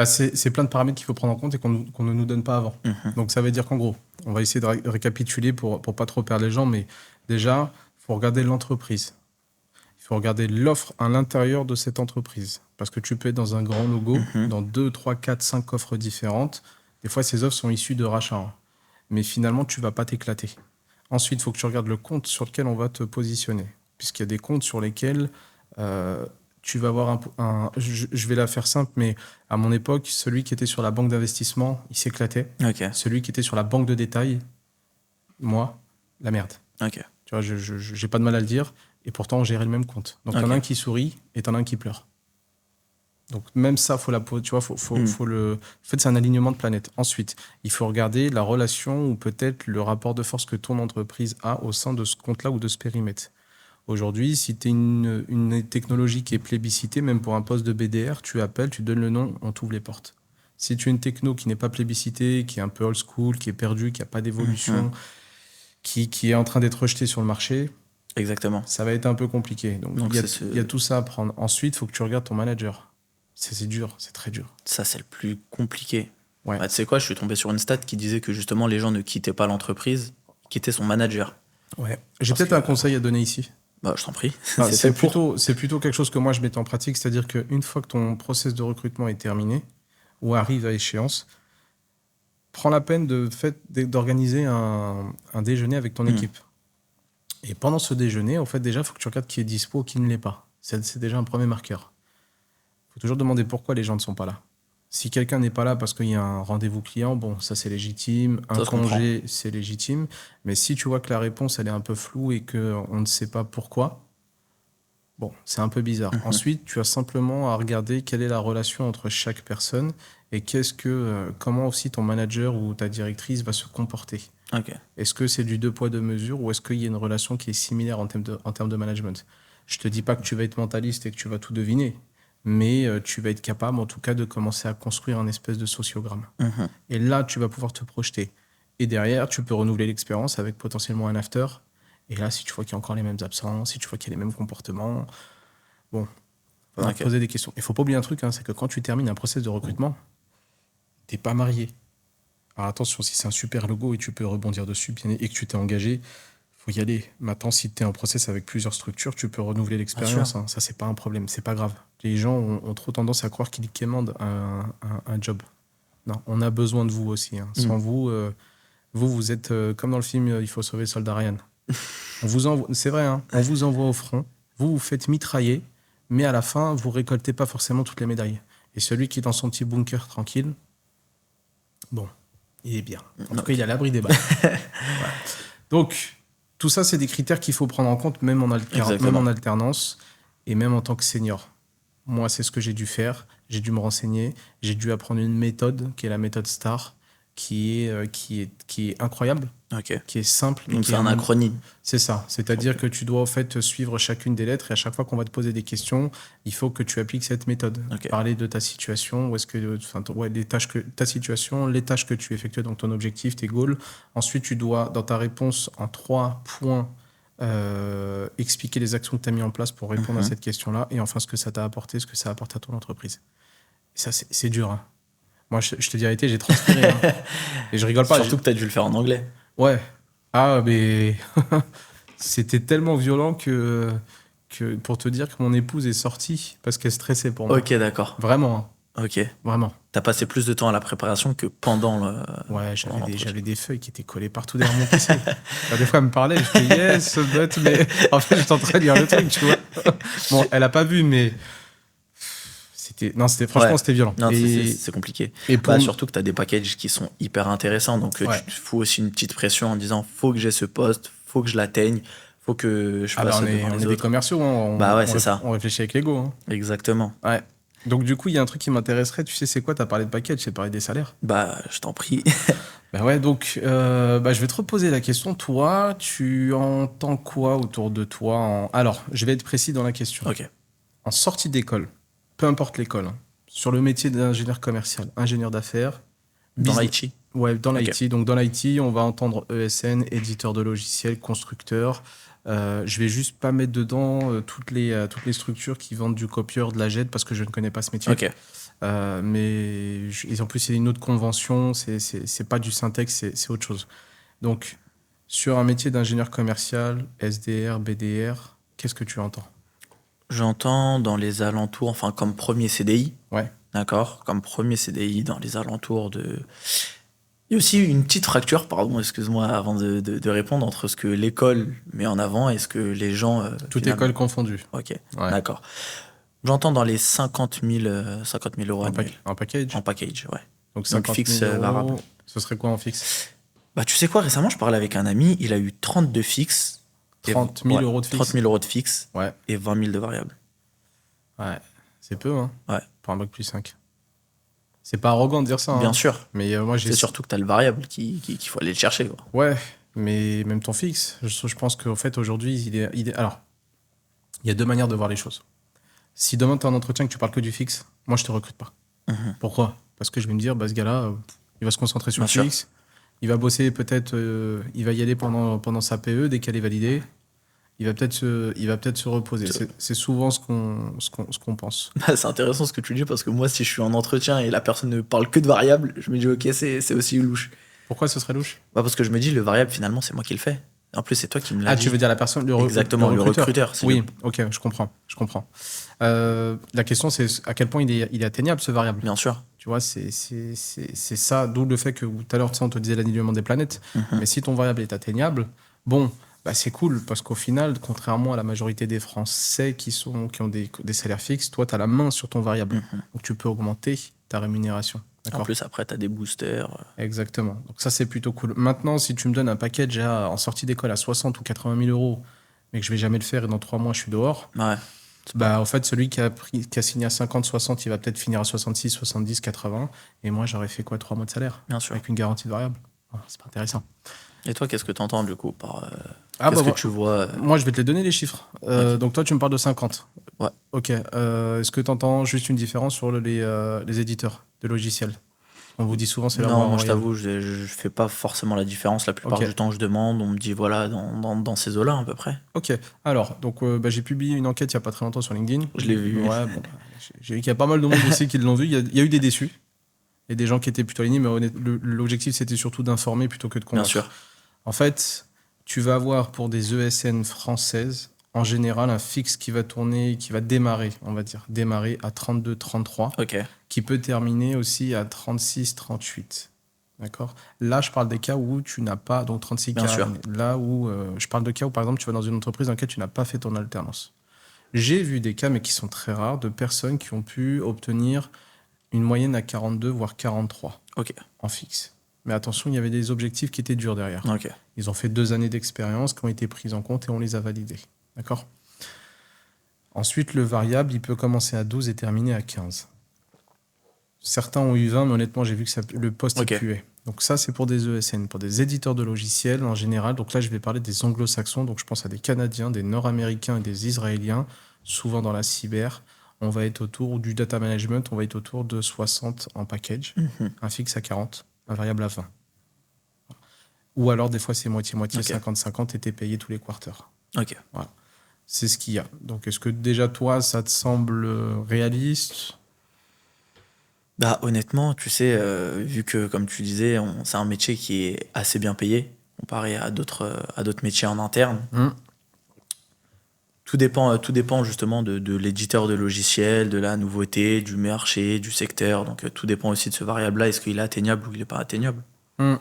c'est plein de paramètres qu'il faut prendre en compte et qu'on ne nous donne pas avant. Donc ça veut dire qu'en gros, on va essayer de récapituler pour pas trop perdre les gens, mais déjà, il faut regarder l'entreprise. Il faut regarder l'offre à l'intérieur de cette entreprise. Parce que tu peux être dans un grand logo, dans 2, 3, 4, 5 offres différentes. Des fois, ces offres sont issues de rachats. Mais finalement, tu ne vas pas t'éclater. Ensuite, il faut que tu regardes le compte sur lequel on va te positionner. Puisqu'il y a des comptes sur lesquels... tu vas avoir je vais la faire simple, mais à mon époque, celui qui était sur la banque d'investissement, il s'éclatait. Celui qui était sur la banque de détail, moi, la merde. Tu vois, j'ai pas de mal à le dire, et pourtant on gérait le même compte. Donc t'en as un qui sourit et t'en as un qui pleure. Donc même ça, faut tu vois, faut le. En fait, c'est un alignement de planètes. Ensuite, il faut regarder la relation ou peut-être le rapport de force que ton entreprise a au sein de ce compte-là ou de ce périmètre. Aujourd'hui, si tu es une technologie qui est plébiscitée, même pour un poste de BDR, tu appelles, tu donnes le nom, on t'ouvre les portes. Si tu es une techno qui n'est pas plébiscitée, qui est un peu old school, qui est perdue, qui n'a pas d'évolution, qui est en train d'être rejetée sur le marché, exactement. Ça va être un peu compliqué. Donc il y a tout ça à prendre. Ensuite, il faut que tu regardes ton manager. C'est dur, c'est très dur. Ça, c'est le plus compliqué. Tu sais quoi, je suis tombé sur une stat qui disait que justement, les gens ne quittaient pas l'entreprise, ils quittaient son manager. J'ai peut-être un conseil à donner ici. Je t'en prie. C'est plutôt quelque chose que moi je mets en pratique, c'est-à-dire qu'une fois que ton process de recrutement est terminé ou arrive à échéance, prends la peine d'organiser un déjeuner avec ton équipe. Et pendant ce déjeuner, en fait, déjà, il faut que tu regardes qui est dispo, qui ne l'est pas. C'est déjà un premier marqueur. Il faut toujours demander pourquoi les gens ne sont pas là. Si quelqu'un n'est pas là parce qu'il y a un rendez-vous client, bon, ça c'est légitime. Un congé, c'est légitime. Mais si tu vois que la réponse, elle est un peu floue et qu'on ne sait pas pourquoi, bon, c'est un peu bizarre. Ensuite, tu as simplement à regarder quelle est la relation entre chaque personne et comment aussi ton manager ou ta directrice va se comporter. Est-ce que c'est du 2 poids 2 mesures ou est-ce qu'il y a une relation qui est similaire en termes de management? Je te dis pas que tu vas être mentaliste et que tu vas tout deviner. Mais tu vas être capable, en tout cas, de commencer à construire un espèce de sociogramme. Et là, tu vas pouvoir te projeter. Et derrière, tu peux renouveler l'expérience avec potentiellement un after. Et là, si tu vois qu'il y a encore les mêmes absences, si tu vois qu'il y a les mêmes comportements, bon, il faudra te poser des questions. Il ne faut pas oublier un truc, hein, c'est que quand tu termines un process de recrutement, tu n'es pas marié. Alors attention, si c'est un super logo et tu peux rebondir dessus bien, et que tu t'es engagé, il faut y aller. Maintenant, si tu es en process avec plusieurs structures, tu peux renouveler l'expérience. Hein. Ça, c'est pas un problème, c'est pas grave. Les gens ont trop tendance à croire qu'ils quémandent un job. Non, on a besoin de vous aussi. Hein. Sans vous, vous êtes comme dans le film Il faut sauver le soldat Ryan. On vous envoie, c'est vrai, hein, on vous envoie au front, vous faites mitrailler, mais à la fin, vous récoltez pas forcément toutes les médailles. Et celui qui est dans son petit bunker tranquille, bon, il est bien. En tout cas, il est à l'abri des balles. Voilà. Donc, tout ça, c'est des critères qu'il faut prendre en compte, même en alternance et même en tant que senior. Moi, c'est ce que j'ai dû faire. J'ai dû me renseigner. J'ai dû apprendre une méthode qui est la méthode STAR, qui est incroyable, qui est simple. Donc, c'est un acronyme. C'est ça. C'est-à-dire que tu dois en fait suivre chacune des lettres et à chaque fois qu'on va te poser des questions, il faut que tu appliques cette méthode. Parler de ta situation, ta situation, les tâches que tu effectues, donc ton objectif, tes goals. Ensuite, tu dois, dans ta réponse, en 3 points, expliquer les actions que tu as mis en place pour répondre à cette question-là et enfin ce que ça t'a apporté, ce que ça apporte à ton entreprise. Et ça, c'est dur. Hein. Moi, je te dis la vérité, j'ai transpiré. Hein. Et je rigole pas. Surtout que tu as dû le faire en anglais. Ouais. Ah, mais c'était tellement violent que pour te dire que mon épouse est sortie parce qu'elle stressait pour moi. Ok, d'accord. Vraiment. Ok. Vraiment. T'as passé plus de temps à la préparation que pendant le. Ouais, j'avais des feuilles qui étaient collées partout derrière mon PC. Des fois, elle me parlait, je disais yes, but, mais en fait, j'étais en train de lire le truc, tu vois. Bon, elle a pas vu, mais. Franchement, c'était violent. Non, c'est compliqué. Et surtout que tu as des packages qui sont hyper intéressants. Donc, tu te fous aussi une petite pression en disant faut que j'ai ce poste, faut que je l'atteigne, faut que je fasse on est des commerciaux. Hein. C'est ça. On réfléchit avec l'ego. Hein. Exactement. Ouais. Donc, du coup, il y a un truc qui m'intéresserait. Tu sais, c'est quoi? Tu as parlé de package, c'est parlé des salaires. Je t'en prie. Donc, je vais te reposer la question. Toi, tu entends quoi autour de toi Alors, je vais être précis dans la question. Ok. En sortie d'école, peu importe l'école, hein, sur le métier d'ingénieur commercial, ingénieur d'affaires. Dans l'IT. Ouais, dans l'IT. Donc, dans l'IT, on va entendre ESN, éditeur de logiciels, constructeur. Je vais juste pas mettre dedans toutes les structures qui vendent du copieur, de la JET, parce que je ne connais pas ce métier. Ok. Mais en plus, c'est une autre convention, c'est pas du Syntex, c'est autre chose. Donc, sur un métier d'ingénieur commercial, SDR, BDR, qu'est-ce que tu entends? J'entends dans les alentours, enfin comme premier CDI. Ouais. D'accord. Comme premier CDI dans les alentours de. Il y a aussi une petite fracture, pardon, excuse-moi, avant de répondre, entre ce que l'école met en avant et ce que les gens. Toute école confondue. Ok. Ouais. D'accord. J'entends dans les 50 000 euros annuels. En package. En package, ouais. Donc 50 fixe 000 euros, variable. Ce serait quoi en fixe? Tu sais quoi, récemment, je parlais avec un ami, il a eu 32 fixes. 30 000 euros de fixe. 30 000 euros de fixe ouais. Et 20 000 de variables. Ouais, c'est peu, hein. Ouais. Pour un bac plus 5. C'est pas arrogant de dire ça. Bien hein. sûr. Mais moi, c'est surtout que tu as le variable qu'il faut aller le chercher. Quoi. Ouais, mais même ton fixe, je pense qu'en fait, aujourd'hui, il est. Alors, il y a 2 manières de voir les choses. Si demain, tu as un entretien et que tu parles que du fixe, moi, je te recrute pas. Pourquoi? Parce que je vais me dire, ce gars-là, il va se concentrer sur le fixe. Il va bosser peut-être, il va y aller pendant sa PE, dès qu'elle est validée. Il va peut-être se reposer. C'est souvent ce qu'on pense. C'est intéressant ce que tu dis, parce que moi, si je suis en entretien et la personne ne parle que de variables, je me dis, ok, c'est aussi louche. Pourquoi ce serait louche? Parce que je me dis, le variable, finalement, c'est moi qui le fais. En plus, c'est toi qui me l'as dit. Ah, tu veux dire la personne, Exactement, le recruteur. Oui, ok, je comprends. La question, c'est à quel point il est atteignable, ce variable. Bien sûr. Tu vois, c'est ça, d'où le fait que tout à l'heure, on te disait l'alignement des planètes. Mais si ton variable est atteignable, bon, c'est cool, parce qu'au final, contrairement à la majorité des Français qui ont des salaires fixes, toi, tu as la main sur ton variable. Donc, tu peux augmenter ta rémunération. En plus, après, tu as des boosters. Exactement. Donc ça, c'est plutôt cool. Maintenant, si tu me donnes un package en sortie d'école à 60 ou 80 000 euros, mais que je vais jamais le faire et dans 3 mois, je suis dehors, en fait, celui qui a signé à 50, 60, il va peut-être finir à 66, 70, 80. Et moi, j'aurais fait quoi, 3 mois de salaire? Bien sûr. Avec une garantie de variable. C'est pas intéressant. Et toi, qu'est-ce que tu entends du coup par qu'est-ce que tu vois Moi, je vais te les donner les chiffres. Donc toi, tu me parles de 50. Ouais. Ok. Est-ce que tu entends juste une différence sur les éditeurs de logiciels? On vous dit souvent c'est la Non, voie moi je royale. t'avoue, je fais pas forcément la différence. La plupart Ok. du temps, je demande, on me dit voilà, dans ces eaux-là à peu près. Ok. Alors, donc j'ai publié une enquête il y a pas très longtemps sur LinkedIn. Je l'ai vu. Ouais, bon, j'ai vu qu'il y a pas mal de monde aussi qui l'ont vu. Il y a eu des déçus et des gens qui étaient plutôt alignés, mais l'objectif c'était surtout d'informer plutôt que de Bien convaincre. sûr. En fait, tu vas avoir pour des ESN françaises, en général, un fixe qui va tourner, qui va démarrer, on va dire, démarrer à 32, 33, Ok. qui peut terminer aussi à 36, 38. D'accord? Là, je parle des cas où tu n'as pas, donc 36 Bien cas, sûr. là où je parle de cas où, par exemple, tu vas dans une entreprise dans laquelle tu n'as pas fait ton alternance. J'ai vu des cas, mais qui sont très rares, de personnes qui ont pu obtenir une moyenne à 42, voire 43 Ok. en fixe. Mais attention, il y avait des objectifs qui étaient durs derrière. Ok. Ils ont fait 2 années d'expérience qui ont été prises en compte et on les a validées. D'accord? Ensuite, le variable, il peut commencer à 12 et terminer à 15. Certains ont eu 20, mais honnêtement, j'ai vu que le poste Ok. il puait. Donc ça, c'est pour des ESN, pour des éditeurs de logiciels en général. Donc là, je vais parler des anglo-saxons. Donc je pense à des Canadiens, des Nord-Américains et des Israéliens, souvent dans la cyber. On va être autour, ou du data management, on va être autour de 60 en package, Mhm. un fixe à 40, un variable à 20. Ou alors, des fois, c'est moitié-moitié, Ok. 50-50, et t'es payé tous les quarters. Ok. Voilà. C'est ce qu'il y a. Donc, est-ce que déjà, toi, ça te semble réaliste? Bah honnêtement, tu sais, vu que comme tu disais, c'est un métier qui est assez bien payé comparé à d'autres métiers en interne. Hum. Tout dépend justement de l'éditeur de logiciel, de la nouveauté, du marché, du secteur. Donc tout dépend aussi de ce variable-là. Est-ce qu'il est atteignable ou il n'est pas atteignable? Hum.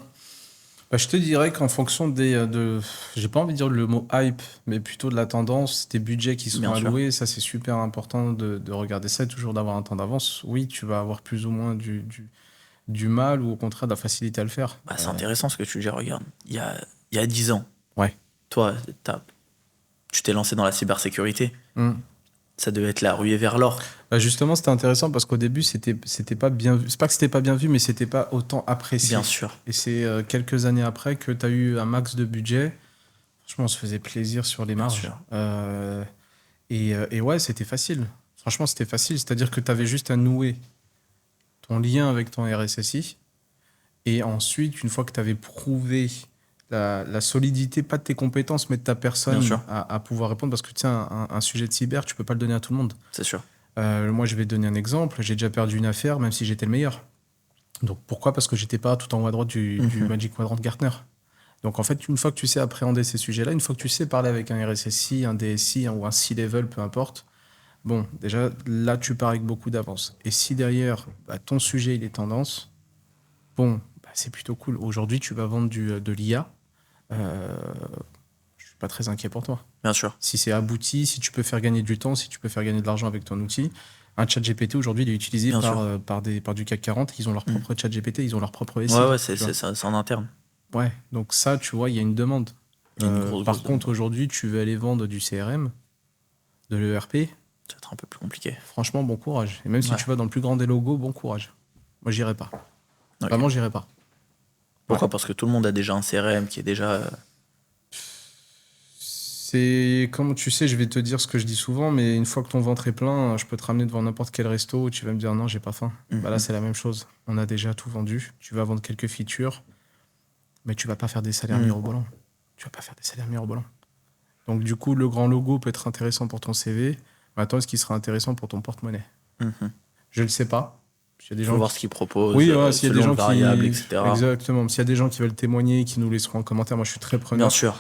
Bah, je te dirais qu'en fonction j'ai pas envie de dire le mot hype, mais plutôt de la tendance, des budgets qui sont Bien sûr. alloués, ça c'est super important de regarder ça et toujours d'avoir un temps d'avance. Oui, tu vas avoir plus ou moins du mal ou au contraire de la facilité à le faire. Bah, c'est intéressant ce que tu dis. Regarde, il y a 10 ans, Ouais. toi, tu t'es lancé dans la cybersécurité. Hum. Ça devait être la ruée vers l'or. Bah, justement, c'était intéressant parce qu'au début, c'était pas bien vu. C'est pas que c'était pas bien vu, mais c'était pas autant apprécié. Bien sûr. Et c'est quelques années après que tu as eu un max de budget. Franchement, on se faisait plaisir sur les Bien marges. sûr. Et ouais, c'était facile. Franchement, c'était facile. C'est-à-dire que tu avais juste à nouer ton lien avec ton RSSI. Et ensuite, une fois que tu avais prouvé la solidité, pas de tes compétences, mais de ta personne Bien sûr. à pouvoir répondre, parce que tu sais, un sujet de cyber, tu peux pas le donner à tout le monde. C'est sûr. Moi, je vais te donner un exemple. J'ai déjà perdu une affaire, même si j'étais le meilleur. Donc pourquoi? Parce que j'étais pas tout en haut à droite du Magic Quadrant de Gartner. Donc en fait, une fois que tu sais appréhender ces sujets-là, une fois que tu sais parler avec un RSSI, un DSI ou un C-level, peu importe, bon, déjà là, tu pars avec beaucoup d'avance. Et si derrière, ton sujet, il est tendance, bon, c'est plutôt cool. Aujourd'hui, tu vas vendre de l'IA. Je suis pas très inquiet pour toi. Bien sûr. Si c'est abouti, si tu peux faire gagner du temps, si tu peux faire gagner de l'argent avec ton outil. Un chat GPT aujourd'hui, il est utilisé Bien sûr. par du CAC 40. Ils ont leur propre chat GPT, ils ont leur propre SI. Ouais, tu vois. c'est en interne. Ouais, donc ça, tu vois, il y a une demande. Il y a une grosse Par demande. contre, aujourd'hui, tu veux aller vendre du CRM, de l'ERP, Ça va être un peu plus compliqué. franchement, bon courage. Et même si Ouais. tu vas dans le plus grand des logos, bon courage. Moi, j'irai pas. Ok. Vraiment, j'irai pas. Pourquoi? Parce que tout le monde a déjà un CRM qui est déjà. C'est comme tu sais, je vais te dire ce que je dis souvent, mais une fois que ton ventre est plein, je peux te ramener devant n'importe quel resto où tu vas me dire non, j'ai pas faim. Bah là, c'est la même chose. On a déjà tout vendu. Tu vas vendre quelques features, mais tu vas pas faire des salaires mirobolants. Tu vas pas faire des salaires mirobolants. Donc du coup, le grand logo peut être intéressant pour ton CV. Maintenant, est-ce qu'il sera intéressant pour ton porte-monnaie? Je ne sais pas. Il y a des Il faut gens voir qui... ce qu'ils proposent, Oui, ouais, s'il y a des selon gens le variable, qui... etc. Exactement. S'il y a des gens qui veulent témoigner, qui nous laisseront en commentaire, moi je suis très preneur. Bien sûr.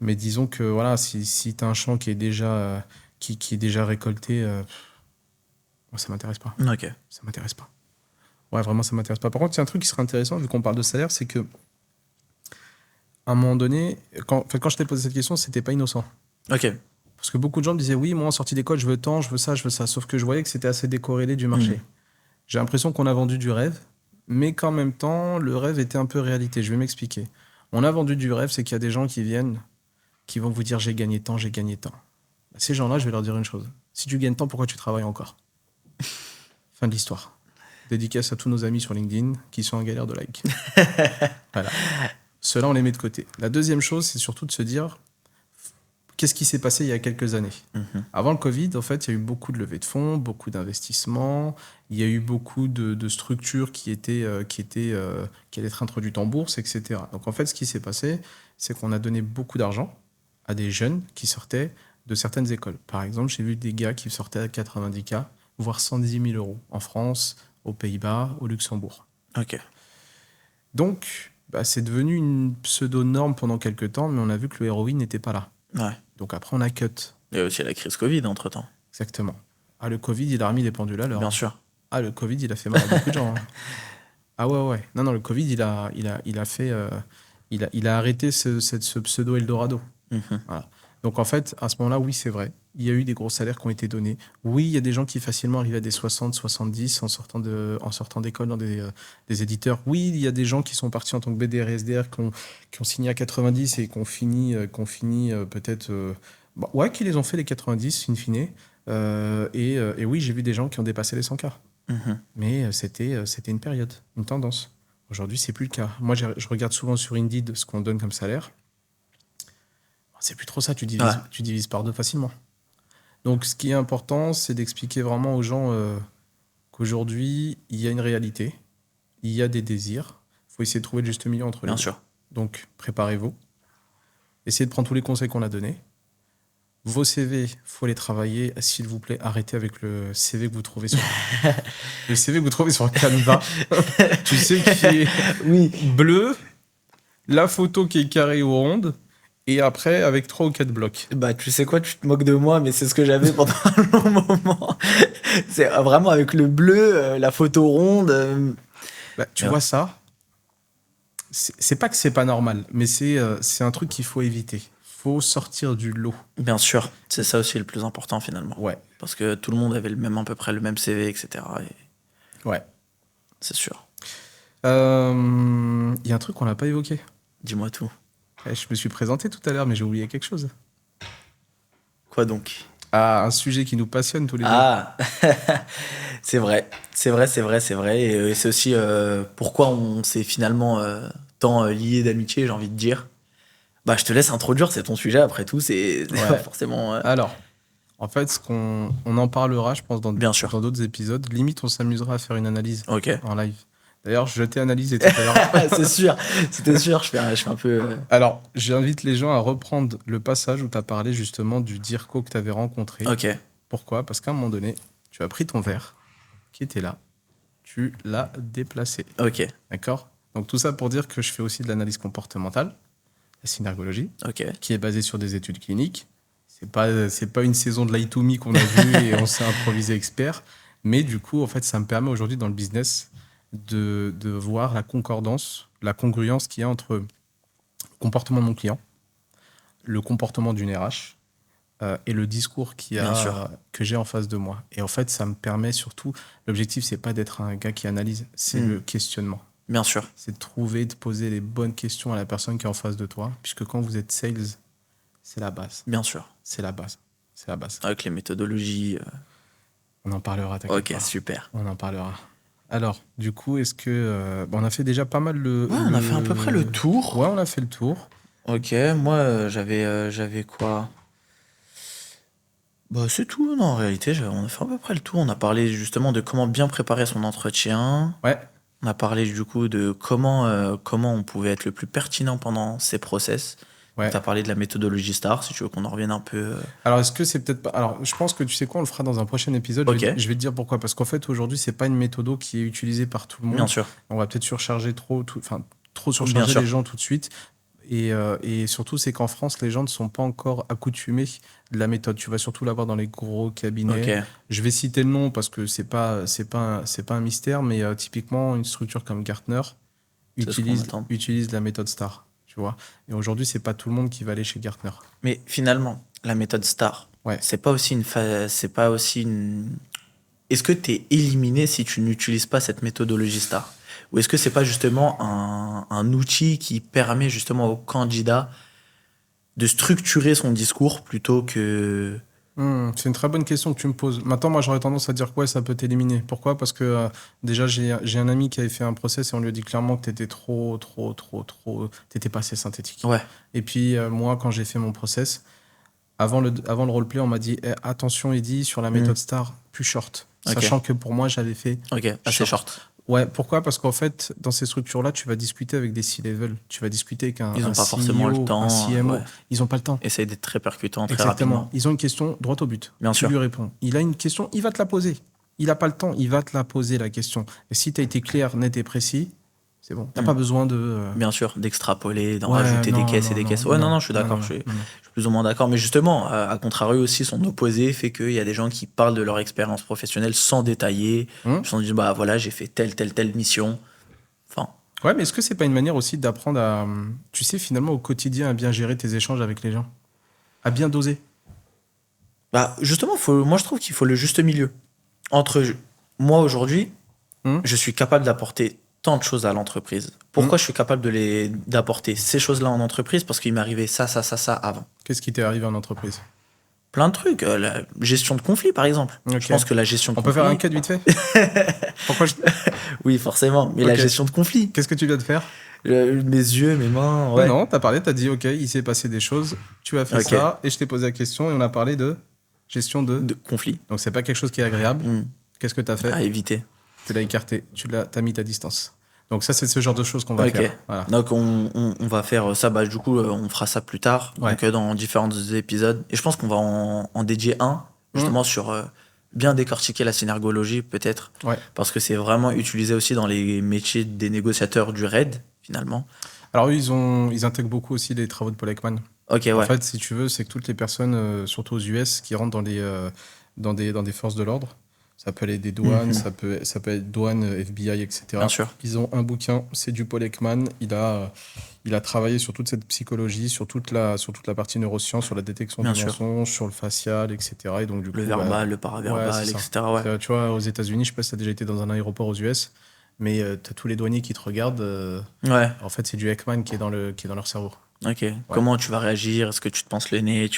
Mais disons que voilà, si tu as un champ qui est déjà, qui est déjà récolté, moi ça m'intéresse pas. Ok. Ça m'intéresse pas. Ouais, vraiment, ça m'intéresse pas. Par contre, il y a un truc qui serait intéressant, vu qu'on parle de salaire, c'est que à un moment donné, quand je t'ai posé cette question, c'était pas innocent. Ok. Parce que beaucoup de gens me disaient, oui, moi en sortie d'école, je veux tant, je veux ça, je veux ça. Sauf que je voyais que c'était assez décorrélé du marché. J'ai l'impression qu'on a vendu du rêve, mais qu'en même temps, le rêve était un peu réalité. Je vais m'expliquer. On a vendu du rêve, c'est qu'il y a des gens qui viennent, qui vont vous dire j'ai gagné tant, j'ai gagné tant. Ces gens-là, je vais leur dire une chose. Si tu gagnes tant, pourquoi tu travailles encore? Fin de l'histoire. Dédicace à tous nos amis sur LinkedIn qui sont en galère de like. Voilà. Ceux-là, on les met de côté. La deuxième chose, c'est surtout de se dire qu'est-ce qui s'est passé il y a quelques années? Mhm. Avant le Covid, en fait, il y a eu beaucoup de levées de fonds, beaucoup d'investissements. Il y a eu beaucoup de structures qui allaient être introduites en bourse, etc. Donc, en fait, ce qui s'est passé, c'est qu'on a donné beaucoup d'argent à des jeunes qui sortaient de certaines écoles. Par exemple, j'ai vu des gars qui sortaient à 90K, voire 110 000 euros en France, aux Pays-Bas, au Luxembourg. Ok. Donc, c'est devenu une pseudo-norme pendant quelques temps, mais on a vu que le ROI n'était pas là. Ouais. Donc après, on a cut. Il y a aussi la crise Covid entre-temps. Exactement. Ah, le Covid, il a remis les pendules à l'heure. Bien sûr. Ah, le Covid, il a fait mal à beaucoup de gens. Hein. Ah ouais. Non, le Covid, il a arrêté ce pseudo Eldorado. Mhm. Voilà. Donc en fait, à ce moment-là, oui, c'est vrai. Il y a eu des gros salaires qui ont été donnés. Oui, il y a des gens qui facilement arrivent à des 60, 70 en sortant d'école dans des éditeurs. Oui, il y a des gens qui sont partis en tant que BDR et SDR qui ont signé à 90 et qui ont fini peut-être... qui les ont fait les 90, in fine. Et oui, j'ai vu des gens qui ont dépassé les 100K. Mhm. Mais c'était une période, une tendance. Aujourd'hui, c'est plus le cas. Moi, je regarde souvent sur Indeed ce qu'on donne comme salaire. C'est plus trop ça, tu divises par deux facilement. Donc, ce qui est important, c'est d'expliquer vraiment aux gens qu'aujourd'hui, il y a une réalité, il y a des désirs. Il faut essayer de trouver le juste milieu entre les Bien deux. sûr. Donc, préparez-vous. Essayez de prendre tous les conseils qu'on a donnés. Vos CV, il faut les travailler. S'il vous plaît, arrêtez avec le CV que vous trouvez sur le CV que vous trouvez sur Canva. Tu sais qui est bleu, la photo qui est carrée ou ronde, et après avec 3 ou 4 blocs. Tu sais quoi, tu te moques de moi, mais c'est ce que j'avais pendant un long moment. C'est vraiment avec le bleu, la photo ronde. Tu vois ça, c'est pas que c'est pas normal, mais c'est un truc qu'il faut éviter. Faut sortir du lot. Bien sûr, c'est ça aussi le plus important finalement. Ouais. Parce que tout le monde avait à peu près le même CV, etc. Ouais. C'est sûr. Il y a un truc qu'on n'a pas évoqué. Dis-moi tout. Je me suis présenté tout à l'heure, mais j'ai oublié quelque chose. Quoi donc? Ah, un sujet qui nous passionne tous les deux. Ah, c'est vrai. Et c'est aussi pourquoi on s'est finalement tant liés d'amitié, j'ai envie de dire. Je te laisse introduire, c'est ton sujet après tout, c'est pas forcément... Alors, en fait, on en parlera, je pense, dans d'autres épisodes. Limite, on s'amusera à faire une analyse en live. D'ailleurs, je t'ai analysé tout à l'heure. C'est sûr, c'était sûr, je fais un peu... Alors, j'invite les gens à reprendre le passage où tu as parlé justement du Dirko que tu avais rencontré. Ok. Pourquoi? Parce qu'à un moment donné, tu as pris ton verre qui était là, tu l'as déplacé. Ok. D'accord? Donc tout ça pour dire que je fais aussi de l'analyse comportementale, la synergologie, qui est basée sur des études cliniques. C'est pas une saison de Lie to Me qu'on a vue et on s'est improvisé expert. Mais du coup, en fait, ça me permet aujourd'hui dans le business de voir la concordance, la congruence qu'il y a entre le comportement de mon client, le comportement d'une RH et le discours que j'ai en face de moi. Et en fait, ça me permet surtout... L'objectif, c'est pas d'être un gars qui analyse, c'est le questionnement. Bien sûr. C'est de poser les bonnes questions à la personne qui est en face de toi, puisque quand vous êtes sales, c'est la base. Bien sûr. C'est la base. Avec les méthodologies. On en parlera, t'inquiète pas. Ok, super. On en parlera. Alors, du coup, est-ce que... on a fait déjà pas mal on a fait à peu près le tour. Ouais, on a fait le tour. Ok, moi, j'avais quoi? C'est tout, non, en réalité, on a fait à peu près le tour. On a parlé justement de comment bien préparer son entretien. Ouais. On a parlé du coup de comment on pouvait être le plus pertinent pendant ces process. Ouais. Tu as parlé de la méthodologie STAR, si tu veux qu'on en revienne un peu. Alors, est-ce que c'est peut-être pas... Alors, je pense que tu sais quoi, on le fera dans un prochain épisode. Okay. Je vais te dire pourquoi. Parce qu'en fait, aujourd'hui, c'est pas une méthode qui est utilisée par tout le monde. Bien sûr. On va peut-être surcharger trop surcharger les gens tout de suite. Et surtout, c'est qu'en France, les gens ne sont pas encore accoutumés de la méthode. Tu vas surtout l'avoir dans les gros cabinets. Okay. Je vais citer le nom parce que c'est pas un mystère, mais typiquement, une structure comme Gartner utilise la méthode STAR. Tu vois. Et aujourd'hui, c'est pas tout le monde qui va aller chez Gartner. Mais finalement, la méthode STAR, c'est pas aussi une... Est-ce que tu es éliminé si tu n'utilises pas cette méthodologie STAR? Ou est-ce que c'est pas justement un outil qui permet justement au candidat de structurer son discours plutôt que... C'est une très bonne question que tu me poses. Maintenant, moi, j'aurais tendance à dire que ça peut t'éliminer. Pourquoi? Parce que déjà, j'ai un ami qui avait fait un process et on lui a dit clairement que t'étais t'étais pas assez synthétique. Ouais. Et puis, moi, quand j'ai fait mon process, Avant le roleplay, on m'a dit attention, Eddy, sur la méthode STAR, plus short. Sachant que pour moi, j'avais fait. Ok, assez short. Ouais, pourquoi? Parce qu'en fait, dans ces structures-là, tu vas discuter avec des C-level. Tu vas discuter avec Ils n'ont pas CEO, forcément le temps. un CMO. Ouais. Ils n'ont pas le temps. Essaye d'être très percutant, très Exactement. rapidement. Ils ont une question droit au but. Bien tu sûr. lui réponds. Il a une question, il va te la poser. Il n'a pas le temps, il va te la poser, la question. Et si tu as été clair, net et précis, c'est bon. Tu n'as pas besoin de. Bien sûr, d'extrapoler, d'en Ouais, rajouter des non, caisses et non, des non, caisses. Ouais, non, non, je suis d'accord. non, Je suis non. plus ou moins d'accord. Mais justement, à contrario aussi, son opposé fait qu'il y a des gens qui parlent de leur expérience professionnelle sans détailler, sans dire, bah voilà, j'ai fait telle mission. Enfin, Ouais, mais est-ce que c'est pas une manière aussi d'apprendre à, tu sais, finalement, au quotidien, à bien gérer tes échanges avec les gens? À bien doser? bah justement, moi je trouve qu'il faut le juste milieu. Entre moi aujourd'hui, Hum, je suis capable d'apporter tant de choses à l'entreprise. Pourquoi je suis capable d'apporter ces choses-là en entreprise? Parce qu'il m'est arrivé ça avant. Qu'est-ce qui t'est arrivé en entreprise? Plein de trucs. La gestion de conflit, par exemple. Ok. Je pense que la gestion de On peut conflit. faire un cut vite fait? Pourquoi je... Oui, forcément. Mais la Ok. gestion de conflit. Qu'est-ce que tu viens de faire? Mes yeux, mes mains, ouais. Non, t'as parlé, t'as dit, ok, il s'est passé des choses, tu as fait Ok. ça, et je t'ai posé la question, et on a parlé de gestion de... De conflit. Donc c'est pas quelque chose qui est agréable. Qu'est-ce que t'as fait? À éviter. Tu l'as écarté, t'as mis ta distance. Donc ça, c'est ce genre de choses qu'on va Ok. faire. Voilà. Donc on va faire ça. Bah, du coup, on fera ça plus tard. Ouais. Donc dans différents épisodes. Et je pense qu'on va en dédier un, justement, sur bien décortiquer la synergologie, peut-être. Ouais. Parce que c'est vraiment utilisé aussi dans les métiers des négociateurs du RAID, finalement. Alors eux, ils intègrent beaucoup aussi les travaux de Paul Ekman. Ok, ouais. En fait, si tu veux, c'est que toutes les personnes, surtout aux US, qui rentrent dans des forces de l'ordre, ça peut aller des douanes, ça peut être douane, FBI, etc. Bien sûr. Ils ont un bouquin, c'est du Paul Ekman. Il a travaillé sur toute cette psychologie, sur toute la partie neurosciences, sur la détection Bien du sûr. mensonge, sur le facial, etc. Et donc, du Le coup, verbal, le ouais, paraverbal, c'est ça. etc. Ouais. Tu vois, aux États-Unis, je sais pas si tu as déjà été dans un aéroport aux US, mais tu as tous les douaniers qui te regardent. Ouais. En fait, c'est du Ekman qui est dans leur cerveau. Ok. Comment tu vas réagir? Est-ce que tu te penses le nez?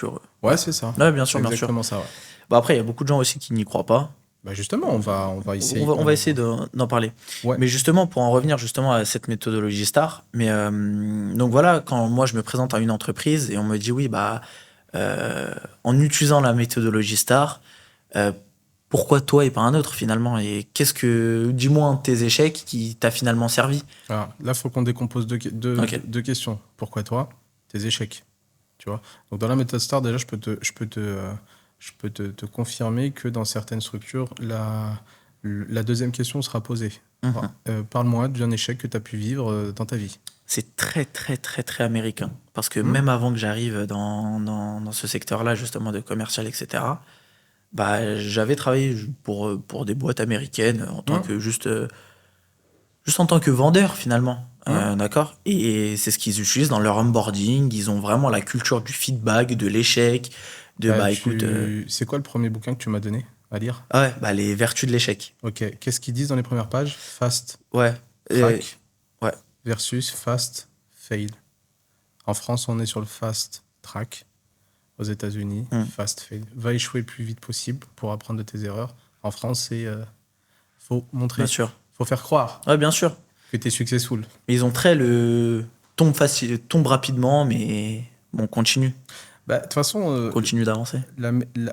Ouais, c'est ça. Ouais, bien sûr, C'est bien sûr. exactement ça, ouais. Bah après, il y a beaucoup de gens aussi qui n'y croient pas. Bah justement, on va essayer. On va essayer d'en parler. Ouais. Mais justement, pour en revenir justement à cette méthodologie STAR, donc voilà, quand moi je me présente à une entreprise et on me dit oui, bah en utilisant la méthodologie STAR, pourquoi toi et pas un autre finalement? Et dis-moi un de tes échecs qui t'a finalement servi. Alors, là, il faut qu'on décompose Ok. deux questions. Pourquoi toi? Tes échecs. Tu vois? Donc dans la méthode STAR, déjà, je peux te confirmer que dans certaines structures, la deuxième question sera posée. Parle-moi d'un échec que tu as pu vivre dans ta vie. C'est très, très, très, très américain. Parce que même avant que j'arrive dans ce secteur-là, justement, de commercial, etc., bah, j'avais travaillé pour des boîtes américaines en tant que juste en tant que vendeur, finalement. D'accord? Et c'est ce qu'ils utilisent dans leur onboarding. Ils ont vraiment la culture du feedback, de l'échec, écoute. C'est quoi le premier bouquin que tu m'as donné à lire? Ah ouais, bah, les vertus de l'échec. Ok. Qu'est-ce qu'ils disent dans les premières pages? Fast, Ouais. track, Ouais. versus fast, fail. En France, on est sur le fast track. Aux États-Unis, fast fail. Va échouer le plus vite possible pour apprendre de tes erreurs. En France, c'est faut montrer, Bien sûr. faut faire croire Ouais, bien sûr. que tu es successful. Mais ils ont très le tombe rapidement, mais bon, continue. Bah, de toute façon, Continue d'avancer.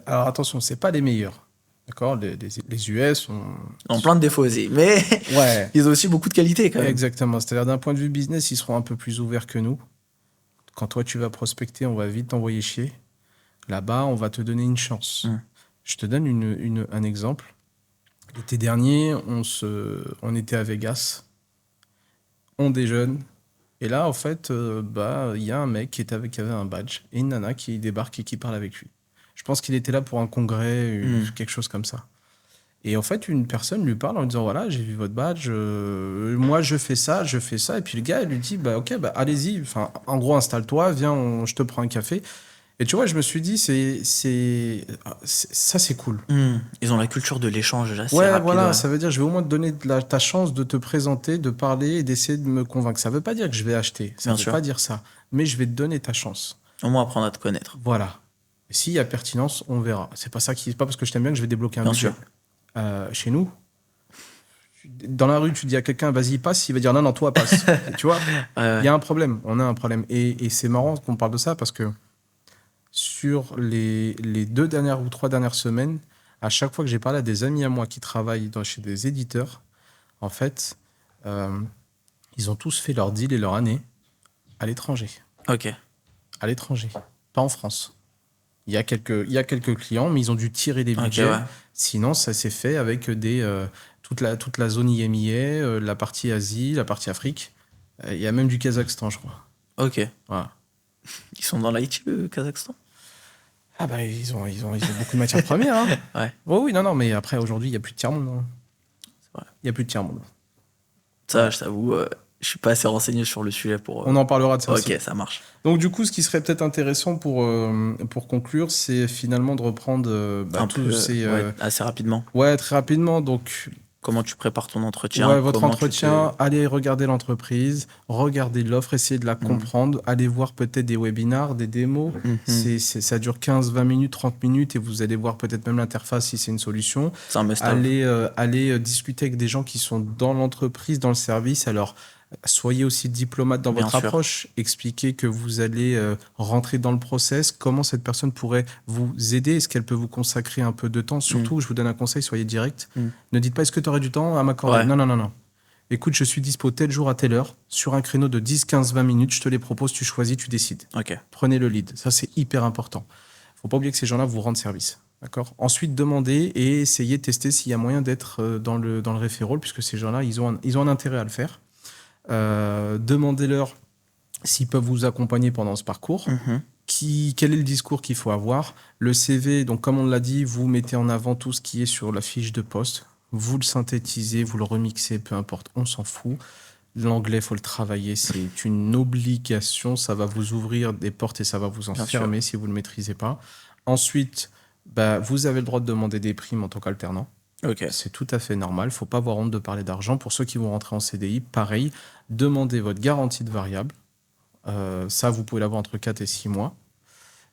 alors attention, c'est pas les meilleurs. D'accord? Les US ont. Ils ont plein de défauts aussi, mais Ouais. ils ont aussi beaucoup de qualités quand même. Exactement. C'est-à-dire d'un point de vue business, ils seront un peu plus ouverts que nous. Quand toi tu vas prospecter, on va vite t'envoyer chier. Là-bas, on va te donner une chance. Je te donne un exemple. L'été dernier, on était à Vegas. On déjeune. Et là, en fait, il y a un mec qui avait un badge et une nana qui débarque et qui parle avec lui. Je pense qu'il était là pour un congrès, quelque chose comme ça. Et en fait, une personne lui parle en lui disant, voilà, j'ai vu votre badge, moi je fais ça. Et puis le gars, il lui dit, bah ok, bah allez-y. Enfin, en gros, installe-toi, viens, je te prends un café. Et tu vois, je me suis dit, ça c'est cool. Ils ont la culture de l'échange assez Ouais, rapide. voilà, Ouais. ça veut dire, je vais au moins te donner ta chance de te présenter, de parler et d'essayer de me convaincre. Ça veut pas dire que je vais acheter, ça Bien veut sûr. pas dire ça. Mais je vais te donner ta chance. Au moins apprendre à te connaître. Voilà. Et s'il y a pertinence, on verra. C'est pas parce que je t'aime bien que je vais débloquer un Bien budget. sûr. Chez nous, dans la rue, tu dis à quelqu'un, vas-y, passe, il va dire non, toi, passe. Tu vois, il y a un problème, on a un problème. Et c'est marrant qu'on parle de ça parce que sur les 2 dernières ou 3 dernières semaines, à chaque fois que j'ai parlé à des amis à moi qui travaillent chez des éditeurs, en fait, ils ont tous fait leur deal et leur année à l'étranger. Ok. À l'étranger, pas en France. Il y a quelques clients, mais ils ont dû tirer des budgets. ouais. Sinon, ça s'est fait avec toute la zone IMIA, la partie Asie, la partie Afrique. Il y a même du Kazakhstan, je crois. Ok. Voilà. Ils sont dans l'IT, le Kazakhstan? Ah bah, ils ont beaucoup de matières premières. Hein. Ouais. Oh, oui, non, mais après, aujourd'hui, il n'y a plus de tiers-monde. Hein. C'est vrai. Il n'y a plus de tiers-monde. Ça, je t'avoue, je suis pas assez renseigné sur le sujet pour... On en parlera de ça aussi. Ok, ça marche. Donc, du coup, ce qui serait peut-être intéressant pour conclure, c'est finalement de reprendre Un tous peu, ces... assez rapidement. Ouais, très rapidement. Donc, Comment tu prépares ton entretien? ouais, votre comment entretien, allez regarder l'entreprise, regardez l'offre, essayez de la comprendre, allez voir peut-être des webinars, des démos. Ça dure 15, 20 minutes, 30 minutes et vous allez voir peut-être même l'interface si c'est une solution. C'est un must-have. Allez discuter avec des gens qui sont dans l'entreprise, dans le service. Alors, soyez aussi diplomate dans Bien votre sûr. approche. Expliquez que vous allez rentrer dans le process, comment cette personne pourrait vous aider, est-ce qu'elle peut vous consacrer un peu de temps. Surtout, je vous donne un conseil, soyez direct. Ne dites pas est-ce que tu aurais du temps à m'accorder. Ouais. Non. Écoute, je suis dispo tel jour à telle heure, sur un créneau de 10, 15, 20 minutes, je te les propose, tu choisis, tu décides. Ok. Prenez le lead. Ça, c'est hyper important. Faut pas oublier que ces gens-là vous rendent service. D'accord. Ensuite, demandez et essayez de tester s'il y a moyen d'être dans le referral, puisque ces gens-là, ils ont un intérêt à le faire. Demandez-leur s'ils peuvent vous accompagner pendant ce parcours. Quel est le discours qu'il faut avoir. Le CV, donc comme on l'a dit, vous mettez en avant tout ce qui est sur la fiche de poste. Vous le synthétisez, vous le remixez, peu importe, on s'en fout. L'anglais, il faut le travailler, c'est une obligation. Ça va vous ouvrir des portes et ça va vous enfermer si vous ne le maîtrisez pas. Ensuite, vous avez le droit de demander des primes en tant qu'alternant. Ok. C'est tout à fait normal. Il ne faut pas avoir honte de parler d'argent. Pour ceux qui vont rentrer en CDI, pareil, demandez votre garantie de variable. Ça, vous pouvez l'avoir entre 4 et 6 mois,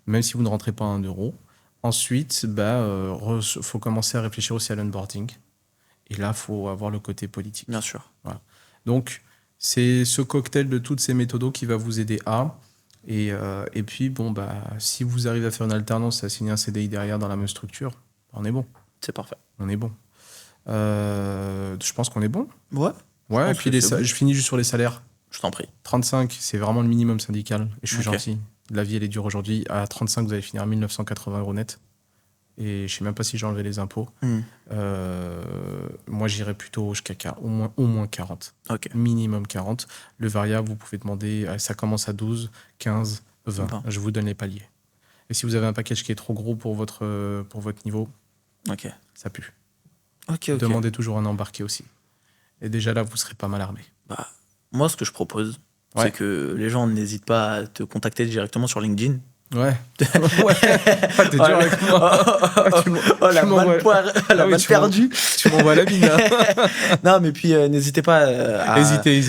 même si vous ne rentrez pas à 1 euro. Ensuite, faut commencer à réfléchir aussi à l'onboarding. Et là, il faut avoir le côté politique. Bien sûr. Voilà. Donc, c'est ce cocktail de toutes ces méthodes qui va vous aider à... Et puis, si vous arrivez à faire une alternance et à signer un CDI derrière dans la même structure, on est bon. C'est parfait. On est bon. Je pense qu'on est bon. Ouais. Ouais, et puis je finis juste sur les salaires. Je t'en prie. 35, c'est vraiment le minimum syndical. Et je suis Ok. gentil. La vie, elle est dure aujourd'hui. À 35, vous allez finir à 1 980 € net. Et je ne sais même pas si j'ai enlevé les impôts. Moi, j'irais plutôt jusqu'à au moins 40. Ok. Minimum 40. Le variable, vous pouvez demander, ça commence à 12, 15, 20. 20. Je vous donne les paliers. Et si vous avez un package qui est trop gros pour votre niveau, Ok. ça pue. Ok. Demandez toujours un embarqué aussi. Et déjà là, vous serez pas mal armé. Moi, ce que je propose, Ouais. c'est que les gens n'hésitent pas à te contacter directement sur LinkedIn. Ouais. T'es dur avec moi. La balle perdue. Tu m'envoies la mine. Hein. Non, mais puis n'hésitez pas à Hésitez.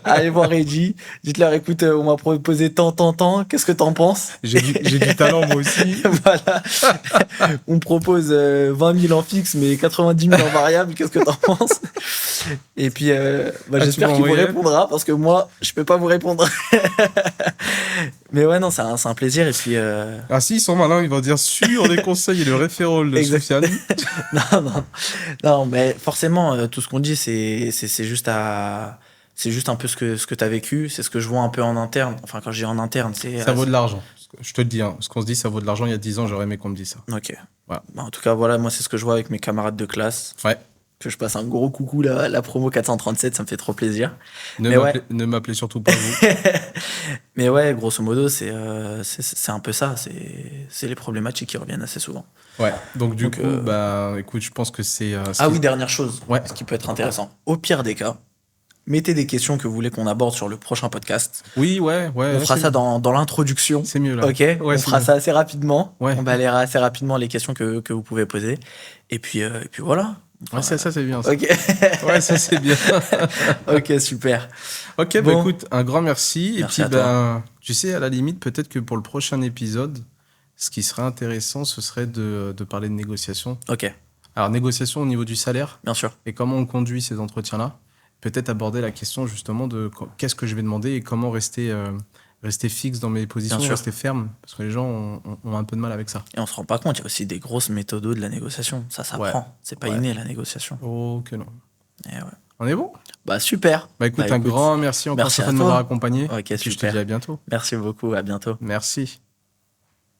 à aller voir Reggie. Dites-leur, écoute, on m'a proposé tant. Qu'est-ce que t'en penses? J'ai du talent, moi aussi. Voilà. On me propose 20 000 en fixe, mais 90 000 en variable. Qu'est-ce que t'en penses? Et puis, j'espère qu'il vous répondra, parce que moi, je peux pas vous répondre. Mais ouais, non, c'est un plaisir. Et puis. Ah, si, ils sont malins, ils vont dire sur les conseils et le référol de Soufiane. Non, mais forcément, tout ce qu'on dit, c'est juste un peu ce que tu as vécu, c'est ce que je vois un peu en interne. Enfin, quand je dis en interne, c'est. Ça vaut de l'argent. Je te le dis, hein. Ce qu'on se dit, ça vaut de l'argent. Il y a 10 ans, j'aurais aimé qu'on me dise ça. Ok. Voilà. En tout cas, voilà, moi, c'est ce que je vois avec mes camarades de classe. Ouais. Que je passe un gros coucou, la promo 437, ça me fait trop plaisir. Ne m'appelez surtout pas vous. Mais ouais, grosso modo, c'est un peu ça. C'est les problématiques qui reviennent assez souvent. Ouais, donc du coup, écoute, je pense que c'est... oui, dernière chose, ce qui peut être intéressant. Au pire des cas, mettez des questions que vous voulez qu'on aborde sur le prochain podcast. Oui, ouais. On fera ça dans l'introduction. C'est mieux, là. Ok, on fera ça assez rapidement. Ouais. On balayera assez rapidement les questions que vous pouvez poser. Et puis voilà. Ouais, ça c'est bien. Ça. Ok. Ouais, ça c'est bien. Ok, super. Ok, écoute, un grand merci. Merci et puis, à toi. tu sais, à la limite, peut-être que pour le prochain épisode, ce qui serait intéressant, ce serait de parler de négociation. Ok. Alors, négociation au niveau du salaire. Bien sûr. Et comment on conduit ces entretiens-là. Peut-être aborder la question justement de qu'est-ce que je vais demander et comment rester rester fixe dans mes positions, sûr. rester ferme, parce que les gens ont un peu de mal avec ça. Et on se rend pas compte, il y a aussi des grosses méthodes de la négociation. Ça s'apprend. Ouais. C'est pas Ouais. inné, la négociation. Oh que non. Et ouais. On est bon? Bah, super. Bah écoute, un grand merci encore merci une fois à de toi. m'avoir accompagné. Ok, Et puis je te super. dis à bientôt. Merci beaucoup. À bientôt. Merci.